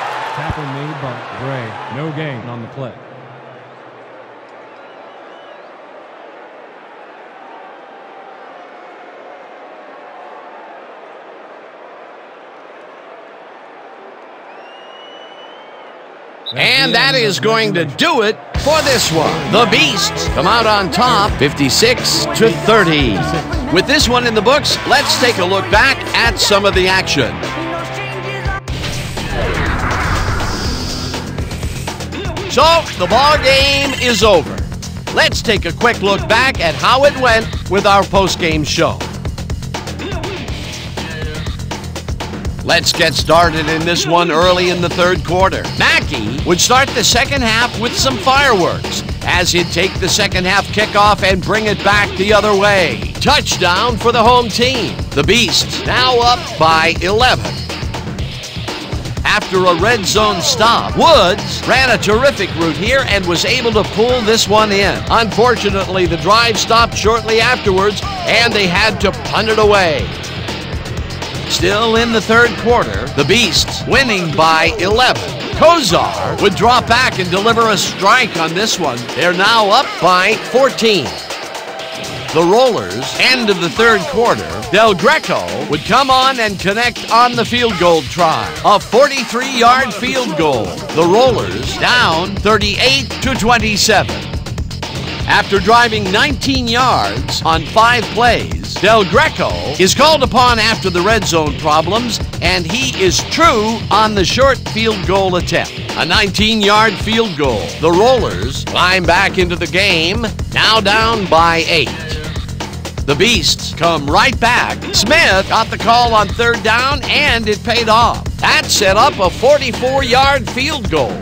gain on the play. And that is going to do it for this one. The Beasts come out on top, 56-30. With this one in the books, let's take a look back at some of the action. So, the ball game is over. Let's take a quick look back at how it went with our post-game show. Let's get started in this one early in the third quarter. Mackey would start the second half with some fireworks as he'd take the second half kickoff and bring it back the other way. Touchdown for the home team. The Beasts now up by 11. After a red zone stop, Woods ran a terrific route here and was able to pull this one in. Unfortunately, the drive stopped shortly afterwards and they had to punt it away. Still in the third quarter, the Beasts winning by 11. Kozar would drop back and deliver a strike on this one. They're now up by 14. The Rollers, end of the third quarter, Del Greco would come on and connect on the field goal try. A 43-yard field goal. The Rollers down 38-27. After driving 19 yards on 5 plays, Del Greco is called upon after the red zone problems, and he is true on the short field goal attempt. A 19-yard field goal. The Rollers climb back into the game, now down by 8. The Beasts come right back. Smith got the call on third down, and it paid off. That set up a 44-yard field goal.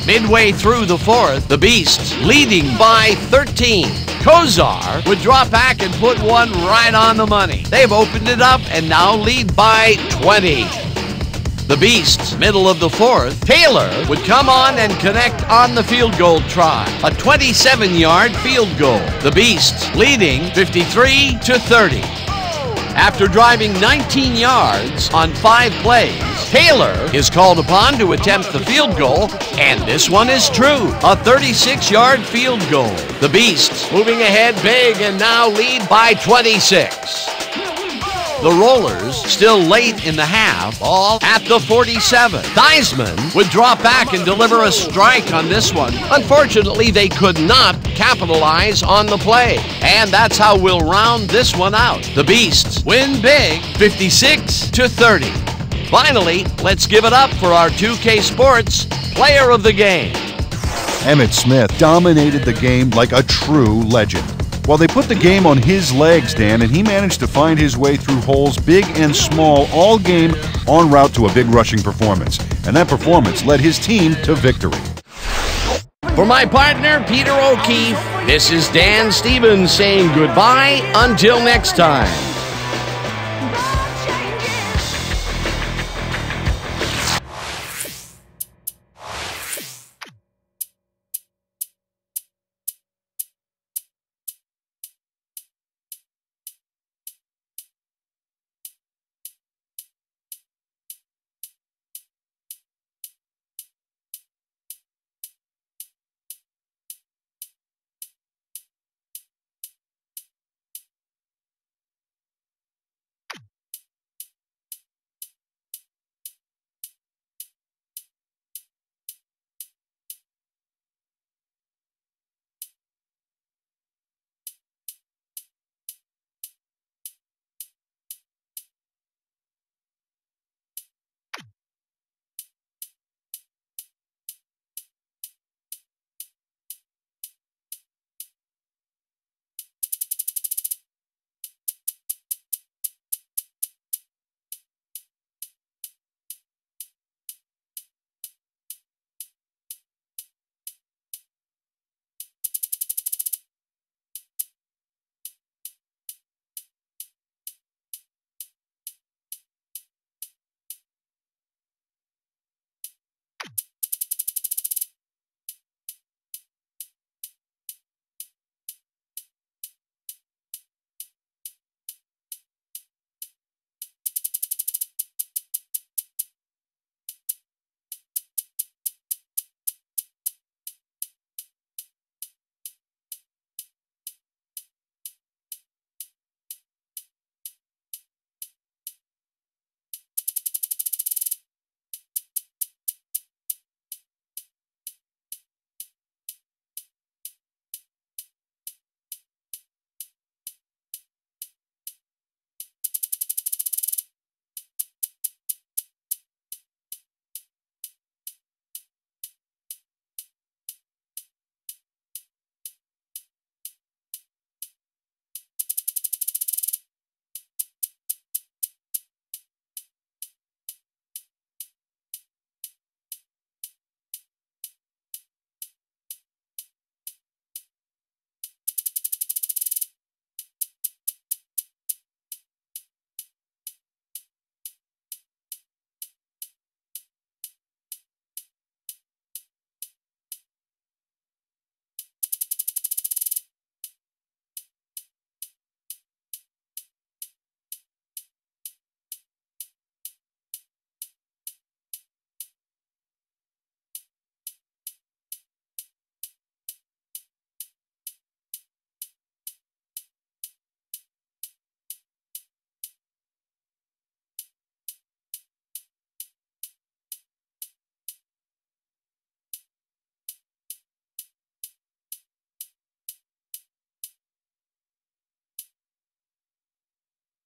Midway through the fourth, the Beasts leading by 13. Kozar would drop back and put one right on the money. They've opened it up and now lead by 20. The Beasts, middle of the fourth, Taylor would come on and connect on the field goal try. A 27-yard field goal. The Beasts leading 53-30. After driving 19 yards on 5 plays, Taylor is called upon to attempt the field goal, and this one is true. A 36-yard field goal. The Beasts moving ahead big and now lead by 26. The Rollers still late in the half, all at the 47. Theismann would drop back and deliver a strike on this one. Unfortunately, they could not capitalize on the play, and that's how we'll round this one out. The Beasts win big, 56-30. Finally, let's give it up for our 2K Sports Player of the Game. Emmitt Smith dominated the game like a true legend. Well, they put the game on his legs, Dan, and he managed to find his way through holes big and small all game en route to a big rushing performance. And that performance led his team to victory. For my partner, Peter O'Keefe, this is Dan Stevens saying goodbye until next time.